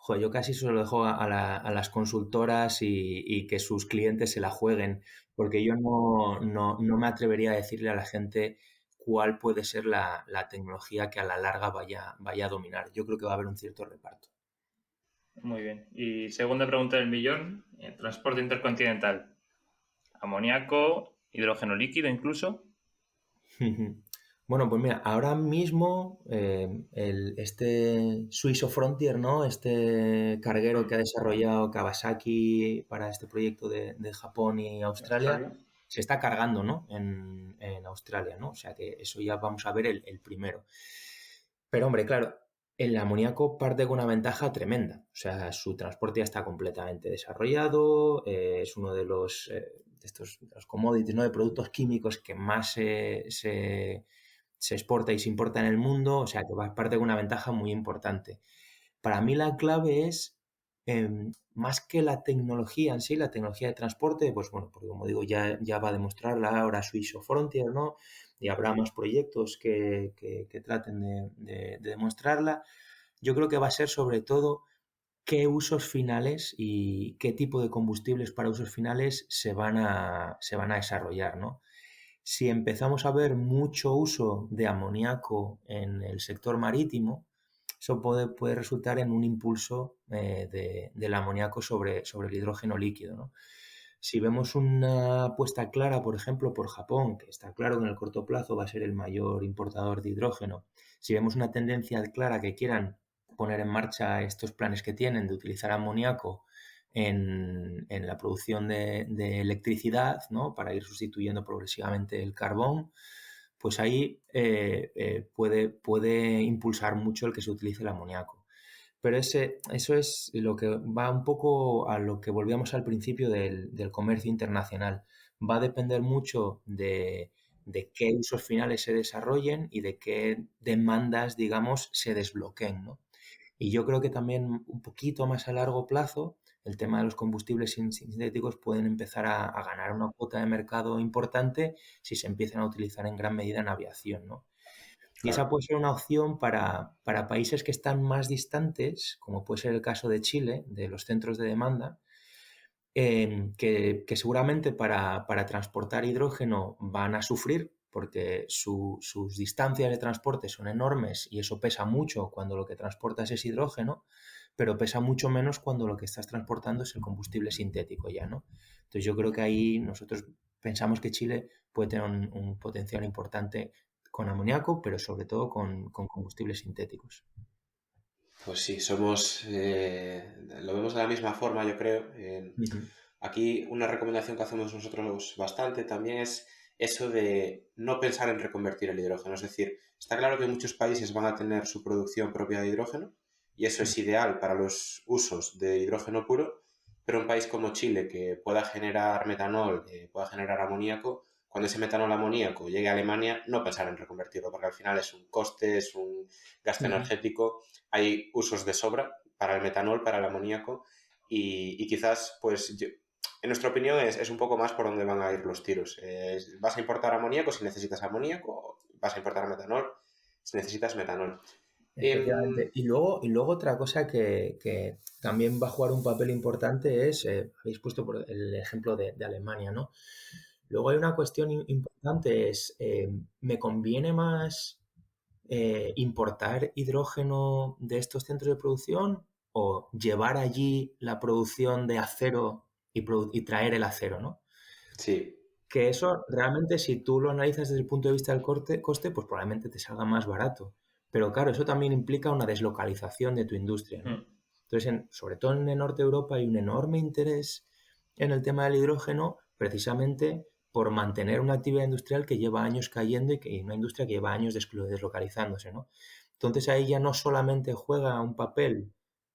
joder, yo casi se lo dejo a las consultoras y que sus clientes se la jueguen, porque yo no me atrevería a decirle a la gente cuál puede ser la tecnología que a la larga vaya a dominar. Yo creo que va a haber un cierto reparto. Muy bien. Y segunda pregunta del millón, transporte intercontinental. Amoníaco, hidrógeno líquido incluso. Bueno, pues mira, ahora mismo este Suizo Frontier, ¿no? Este carguero que ha desarrollado Kawasaki para este proyecto de Japón y Australia, Australia. se está cargando, ¿no? En Australia, ¿no? O sea que eso ya vamos a ver el primero. Pero hombre, claro, el amoníaco parte con una ventaja tremenda. O sea, su transporte ya está completamente desarrollado, es uno de los commodities, ¿no? De productos químicos que más se exporta y se importa en el mundo, o sea que parte con una ventaja muy importante. Para mí la clave es, más que la tecnología en sí, la tecnología de transporte, pues bueno, porque como digo, ya va a demostrarla ahora Suizo Frontier, ¿no? Y habrá más proyectos que traten de demostrarla. Yo creo que va a ser sobre todo qué usos finales y qué tipo de combustibles para usos finales se van a desarrollar, ¿no? Si empezamos a ver mucho uso de amoníaco en el sector marítimo, eso puede resultar en un impulso del amoníaco sobre el hidrógeno líquido, ¿no? Si vemos una apuesta clara, por ejemplo, por Japón, que está claro que en el corto plazo va a ser el mayor importador de hidrógeno, si vemos una tendencia clara que quieran poner en marcha estos planes que tienen de utilizar amoníaco en la producción de electricidad, ¿no? Para ir sustituyendo progresivamente el carbón, pues ahí puede impulsar mucho el que se utilice el amoníaco. Pero eso es lo que va un poco a lo que volvíamos al principio del comercio internacional. Va a depender mucho de qué usos finales se desarrollen y de qué demandas, digamos, se desbloqueen, ¿no? Y yo creo que también un poquito más a largo plazo, el tema de los combustibles sintéticos pueden empezar a ganar una cuota de mercado importante si se empiezan a utilizar en gran medida en aviación, ¿no? Y esa Claro. puede ser una opción para países que están más distantes, como puede ser el caso de Chile, de los centros de demanda, que seguramente para transportar hidrógeno van a sufrir porque sus distancias de transporte son enormes y eso pesa mucho cuando lo que transportas es hidrógeno, pero pesa mucho menos cuando lo que estás transportando es el combustible sintético ya, ¿no? Entonces yo creo que ahí nosotros pensamos que Chile puede tener un potencial importante con amoníaco, pero sobre todo con combustibles sintéticos. Pues sí, lo vemos de la misma forma, yo creo. Ujú. Aquí una recomendación que hacemos nosotros bastante también es eso de no pensar en reconvertir el hidrógeno. Es decir, está claro que muchos países van a tener su producción propia de hidrógeno y eso es ideal para los usos de hidrógeno puro, pero un país como Chile que pueda generar metanol, pueda generar amoníaco, cuando ese metanol amoníaco llegue a Alemania, no pensar en reconvertirlo, porque al final es un coste, es un gasto Ujú. energético, hay usos de sobra para el metanol, para el amoníaco y quizás pues en nuestra opinión es un poco más por donde van a ir los tiros. Vas a importar amoníaco si necesitas amoníaco, vas a importar metanol si necesitas metanol. Efectivamente. Y luego otra cosa que también va a jugar un papel importante es, habéis puesto por el ejemplo de Alemania, ¿no? Luego hay una cuestión importante, es, ¿me conviene más importar hidrógeno de estos centros de producción o llevar allí la producción de acero y traer el acero, ¿no? Sí, Que eso realmente, si tú lo analizas desde el punto de vista del coste, pues probablemente te salga más barato. Pero claro, eso también implica una deslocalización de tu industria, ¿no? Mm. Entonces, sobre todo en el norte de Europa hay un enorme interés en el tema del hidrógeno, precisamente por mantener una actividad industrial que lleva años cayendo y una industria que lleva años deslocalizándose, ¿no? Entonces ahí ya no solamente juega un papel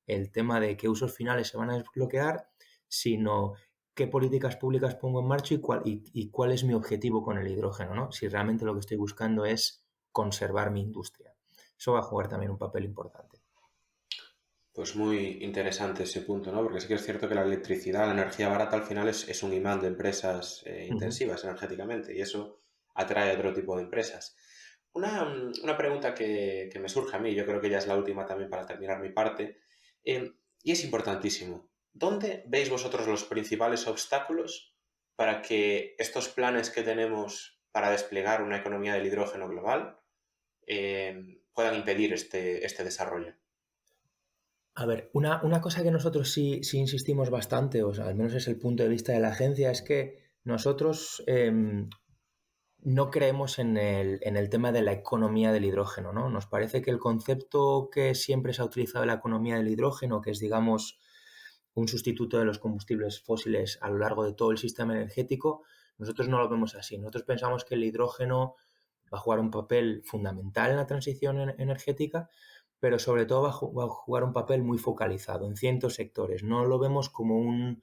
el tema de qué usos finales se van a desbloquear, sino qué políticas públicas pongo en marcha y cuál es mi objetivo con el hidrógeno, ¿no? Si realmente lo que estoy buscando es conservar mi industria. Eso va a jugar también un papel importante. pues muy interesante ese punto, ¿no? Porque sí que es cierto que la electricidad, la energía barata al final es un imán de empresas Ujú. intensivas energéticamente y eso atrae a otro tipo de empresas. Una pregunta que me surge a mí, yo creo que ya es la última también para terminar mi parte. Y es importantísimo. ¿Dónde veis vosotros los principales obstáculos para que estos planes que tenemos para desplegar una economía del hidrógeno global puedan impedir este desarrollo? A ver, una cosa que nosotros sí insistimos bastante, o sea, al menos es el punto de vista de la agencia, es que nosotros no creemos en el tema de la economía del hidrógeno, ¿no? Nos parece que el concepto que siempre se ha utilizado de la economía del hidrógeno, que es, digamos, un sustituto de los combustibles fósiles a lo largo de todo el sistema energético, nosotros no lo vemos así. Nosotros pensamos que el hidrógeno va a jugar un papel fundamental en la transición energética, pero sobre todo va a jugar un papel muy focalizado en ciertos sectores. No lo vemos como un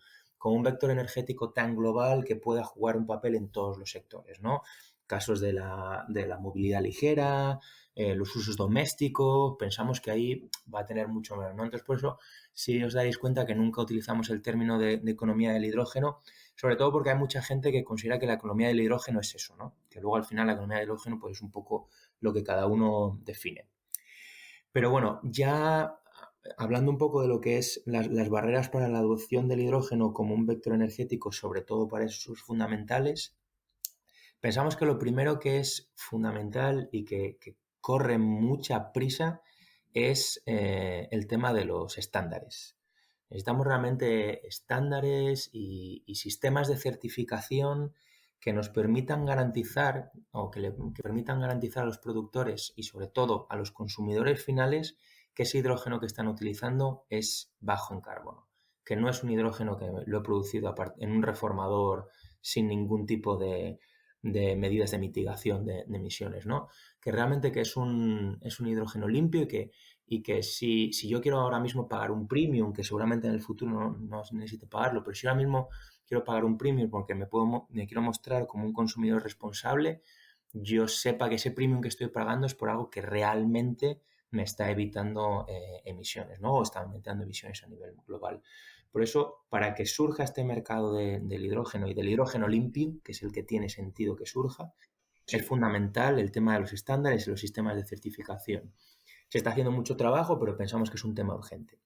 vector energético tan global que pueda jugar un papel en todos los sectores, ¿no? Casos de la movilidad ligera, los usos domésticos, pensamos que ahí va a tener mucho menos, ¿no? Entonces, por eso, si os dais cuenta que nunca utilizamos el término de economía del hidrógeno, sobre todo porque hay mucha gente que considera que la economía del hidrógeno es eso, ¿no? Que luego al final la economía del hidrógeno pues es un poco lo que cada uno define. Pero bueno, ya hablando un poco de lo que es las barreras para la adopción del hidrógeno como un vector energético, sobre todo para esos fundamentales, pensamos que lo primero que es fundamental y que corre mucha prisa es el tema de los estándares. Necesitamos realmente estándares y sistemas de certificación que nos permitan garantizar o que permitan garantizar a los productores y sobre todo a los consumidores finales que ese hidrógeno que están utilizando es bajo en carbono, que no es un hidrógeno que lo he producido en un reformador sin ningún tipo de medidas de mitigación de emisiones, ¿no? Que realmente que es un hidrógeno limpio y que si yo quiero ahora mismo pagar un premium, que seguramente en el futuro no necesito pagarlo, pero si ahora mismo quiero pagar un premium porque me quiero mostrar como un consumidor responsable, yo sepa que ese premium que estoy pagando es por algo que realmente me está evitando emisiones, ¿no? O está aumentando emisiones a nivel global. Por eso, para que surja este mercado del hidrógeno y del hidrógeno limpio, que es el que tiene sentido que surja, es Sí. fundamental el tema de los estándares y los sistemas de certificación. Se está haciendo mucho trabajo, pero pensamos que es un tema urgente.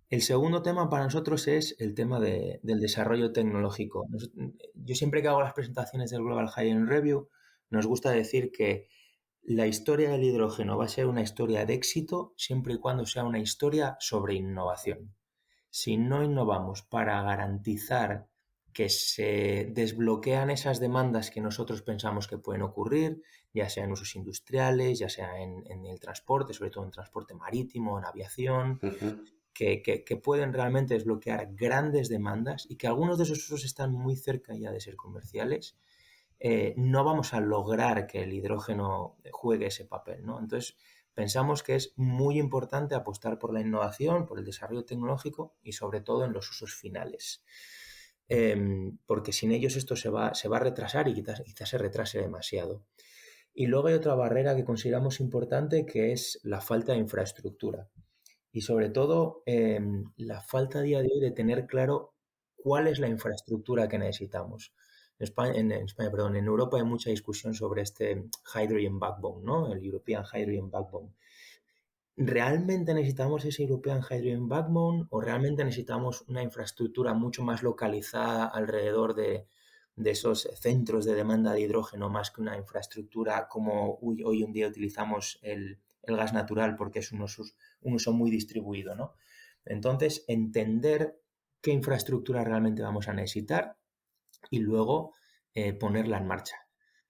El segundo tema para nosotros es el tema del desarrollo tecnológico. Yo siempre que hago las presentaciones del Global Hydrogen Review, nos gusta decir que la historia del hidrógeno va a ser una historia de éxito siempre y cuando sea una historia sobre innovación. Si no innovamos para garantizar que se desbloquean esas demandas que nosotros pensamos que pueden ocurrir, ya sea en usos industriales, ya sea en el transporte, sobre todo en transporte marítimo, en aviación, Ujú. que pueden realmente desbloquear grandes demandas y que algunos de esos usos están muy cerca ya de ser comerciales, no vamos a lograr que el hidrógeno juegue ese papel, ¿no? Entonces, pensamos que es muy importante apostar por la innovación, por el desarrollo tecnológico y sobre todo en los usos finales. Porque sin ellos esto se va a retrasar y quizás se retrase demasiado. Y luego hay otra barrera que consideramos importante que es la falta de infraestructura y sobre todo la falta a día de hoy de tener claro cuál es la infraestructura que necesitamos. En España, perdón, en Europa hay mucha discusión sobre este Hydrogen Backbone, ¿no? El European Hydrogen Backbone. ¿Realmente necesitamos ese European Hydrogen Backbone o realmente necesitamos una infraestructura mucho más localizada alrededor de esos centros de demanda de hidrógeno más que una infraestructura como hoy en día utilizamos el gas natural porque es un uso muy distribuido, ¿no? Entonces, entender qué infraestructura realmente vamos a necesitar y luego ponerla en marcha,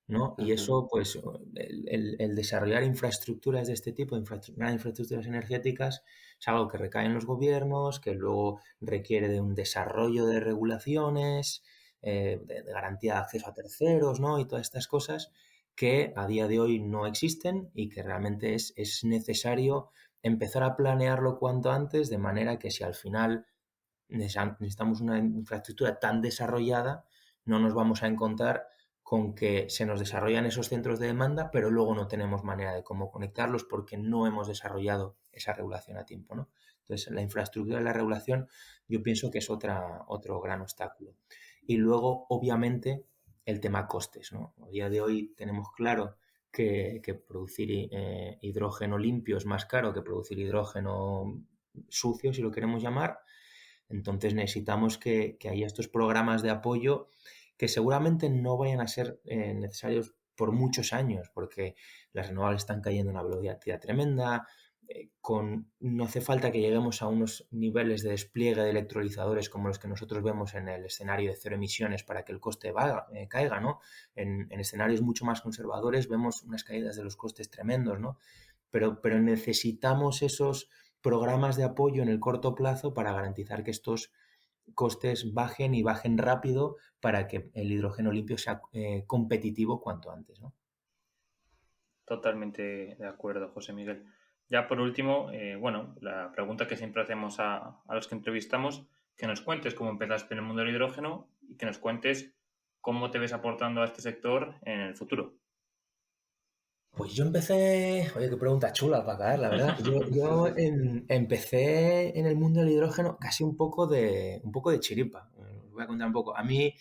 ¿no? Y Ujú. eso, pues, el desarrollar infraestructuras de este tipo, grandes infraestructuras energéticas, es algo que recae en los gobiernos, que luego requiere de un desarrollo de regulaciones, de garantía de acceso a terceros, ¿no? Y todas estas cosas que a día de hoy no existen y que realmente es necesario empezar a planearlo cuanto antes, de manera que si al final necesitamos una infraestructura tan desarrollada, no nos vamos a encontrar con que se nos desarrollan esos centros de demanda, pero luego no tenemos manera de cómo conectarlos porque no hemos desarrollado esa regulación a tiempo, ¿no? Entonces, la infraestructura de la regulación yo pienso que es otro gran obstáculo. Y luego, obviamente, el tema costes, ¿no? A día de hoy tenemos claro que producir hidrógeno limpio es más caro que producir hidrógeno sucio, si lo queremos llamar. Entonces necesitamos que haya estos programas de apoyo que seguramente no vayan a ser necesarios por muchos años, porque las renovables están cayendo a una velocidad tremenda. No hace falta que lleguemos a unos niveles de despliegue de electrolizadores como los que nosotros vemos en el escenario de cero emisiones para que el coste caiga, ¿no? En escenarios mucho más conservadores vemos unas caídas de los costes tremendos, ¿no? Pero necesitamos esos programas de apoyo en el corto plazo para garantizar que estos costes bajen y bajen rápido para que el hidrógeno limpio sea competitivo cuanto antes, ¿no? Totalmente de acuerdo, José Miguel. Ya por último, la pregunta que siempre hacemos a los que entrevistamos, que nos cuentes cómo empezaste en el mundo del hidrógeno y que nos cuentes cómo te ves aportando a este sector en el futuro. Pues yo empecé, oye, qué pregunta chula para caer, la verdad. Empecé en el mundo del hidrógeno casi un poco de chiripa. Os voy a contar un poco. A mí,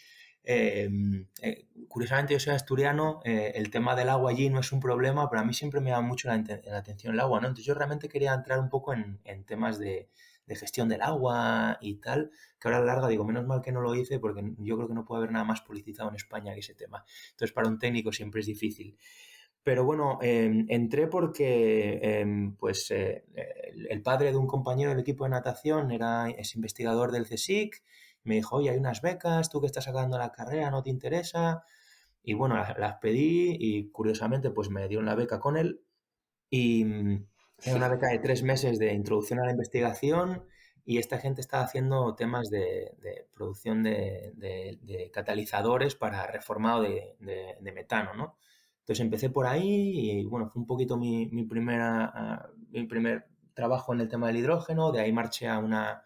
eh, curiosamente, yo soy asturiano, el tema del agua allí no es un problema, pero a mí siempre me llama mucho la atención el agua, ¿no? Entonces yo realmente quería entrar un poco en temas de gestión del agua y tal, que ahora a la larga digo, menos mal que no lo hice porque yo creo que no puede haber nada más politizado en España que ese tema. Entonces para un técnico siempre es difícil. Pero bueno, entré porque el padre de un compañero del equipo de natación es investigador del CSIC. Me dijo, oye, hay unas becas, tú que estás sacando la carrera, ¿no te interesa? Y bueno, las pedí y curiosamente pues me dieron la beca con él. Y era una beca de 3 meses de introducción a la investigación y esta gente estaba haciendo temas de producción de catalizadores para reformado de metano, ¿no? Entonces empecé por ahí y bueno, fue un poquito mi primer trabajo en el tema del hidrógeno. De ahí marché a una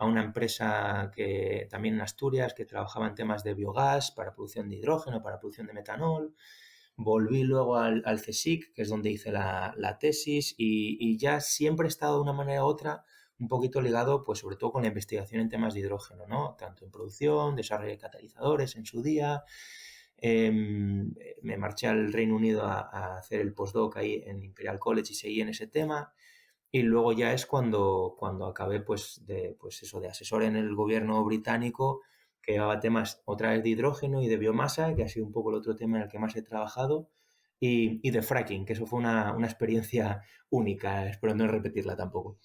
empresa que también en Asturias que trabajaba en temas de biogás para producción de hidrógeno, para producción de metanol. Volví luego al CSIC, que es donde hice la tesis, y ya siempre he estado de una manera u otra un poquito ligado, pues sobre todo con la investigación en temas de hidrógeno, ¿no? Tanto en producción, desarrollo de catalizadores en su día. Me marché al Reino Unido a hacer el postdoc ahí en Imperial College y seguí en ese tema. Y luego ya es cuando acabé pues eso, de asesor en el gobierno británico, que llevaba temas otra vez de hidrógeno y de biomasa, que ha sido un poco el otro tema en el que más he trabajado, y de fracking, que eso fue una experiencia única, espero no repetirla tampoco.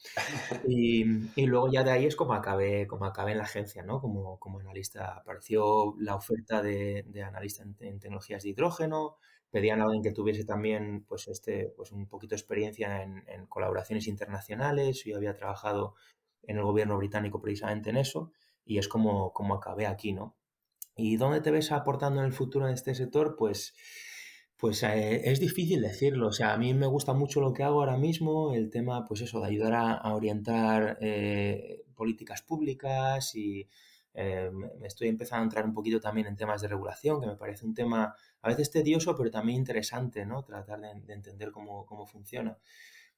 Y luego ya de ahí es como acabé en la agencia, ¿no? Como analista. Apareció la oferta de analista en tecnologías de hidrógeno, pedían a alguien que tuviese también pues un poquito de experiencia en colaboraciones internacionales. Yo había trabajado en el gobierno británico precisamente en eso y es como acabé aquí, ¿no? ¿Y dónde te ves aportando en el futuro en este sector? Pues es difícil decirlo. O sea, a mí me gusta mucho lo que hago ahora mismo, el tema, pues eso, de ayudar a orientar políticas públicas y me estoy empezando a entrar un poquito también en temas de regulación, que me parece un tema a veces tedioso, pero también interesante, ¿no? Tratar de entender cómo funciona.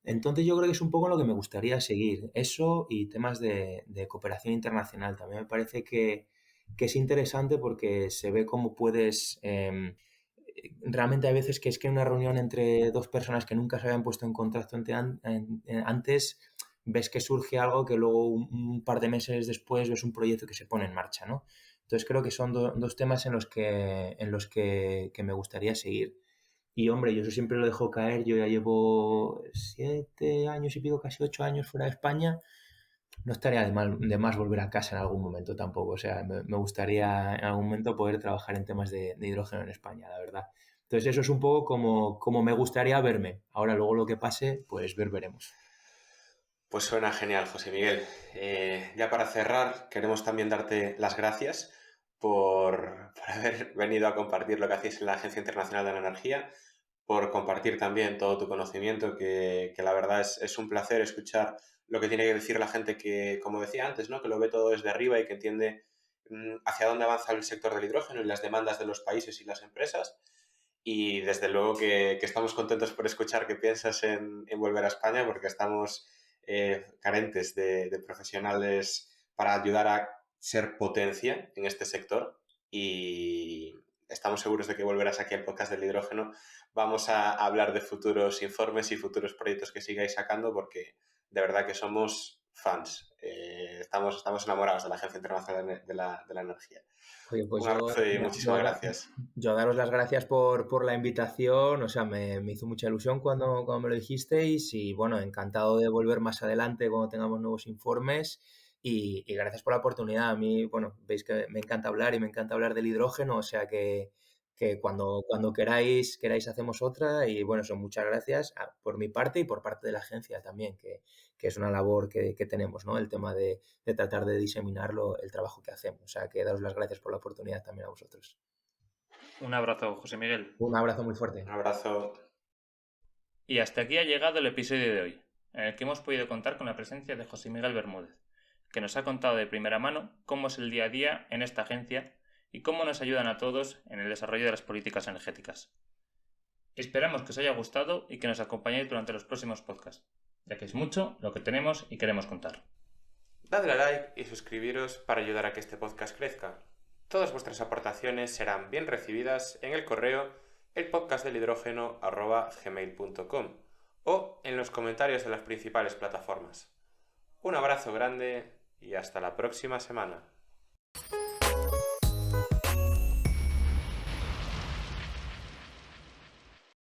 Entonces yo creo que es un poco lo que me gustaría seguir. Eso y temas de cooperación internacional. También me parece que es interesante porque se ve cómo puedes realmente hay veces que es que en una reunión entre dos personas que nunca se habían puesto en contacto antes, ves que surge algo que luego un par de meses después ves un proyecto que se pone en marcha, ¿no? Entonces creo que son dos temas en los que me gustaría seguir. Y hombre, yo eso siempre lo dejo caer, yo ya llevo 7 años y pico, casi 8 años fuera de España. No estaría de más volver a casa en algún momento tampoco. O sea, me gustaría en algún momento poder trabajar en temas de hidrógeno en España, la verdad. Entonces eso es un poco como me gustaría verme. Ahora luego lo que pase, pues veremos. Pues suena genial, José Miguel. Ya para cerrar, queremos también darte las gracias por haber venido a compartir lo que hacéis en la Agencia Internacional de la Energía, por compartir también todo tu conocimiento, que la verdad es un placer escuchar lo que tiene que decir la gente que, como decía antes, ¿no? Que lo ve todo desde arriba y que entiende hacia dónde avanza el sector del hidrógeno y las demandas de los países y las empresas. Y desde luego que estamos contentos por escuchar que piensas en volver a España porque estamos carentes de profesionales para ayudar a ser potencia en este sector y estamos seguros de que volverás aquí al podcast del hidrógeno. Vamos a hablar de futuros informes y futuros proyectos que sigáis sacando porque de verdad que somos fans. Estamos enamorados de la Agencia Internacional de la Energía. Oye, pues Un abrazo y muchísimas gracias. Yo daros las gracias por la invitación, o sea, me hizo mucha ilusión cuando me lo dijisteis y bueno, encantado de volver más adelante cuando tengamos nuevos informes y gracias por la oportunidad. A mí, bueno, veis que me encanta hablar y me encanta hablar del hidrógeno, o sea que cuando queráis hacemos otra y bueno, eso, muchas gracias por mi parte y por parte de la agencia también, que es una labor que tenemos, ¿no? El tema de tratar de diseminarlo, el trabajo que hacemos. O sea, que daros las gracias por la oportunidad también a vosotros. Un abrazo, José Miguel. Un abrazo muy fuerte. Un abrazo. Y hasta aquí ha llegado el episodio de hoy, en el que hemos podido contar con la presencia de José Miguel Bermúdez, que nos ha contado de primera mano cómo es el día a día en esta agencia y cómo nos ayudan a todos en el desarrollo de las políticas energéticas. Esperamos que os haya gustado y que nos acompañéis durante los próximos podcasts, ya que es mucho lo que tenemos y queremos contar. Dadle a like y suscribiros para ayudar a que este podcast crezca. Todas vuestras aportaciones serán bien recibidas en el correo elpodcastdelhidrógeno@gmail.com o en los comentarios de las principales plataformas. Un abrazo grande y hasta la próxima semana.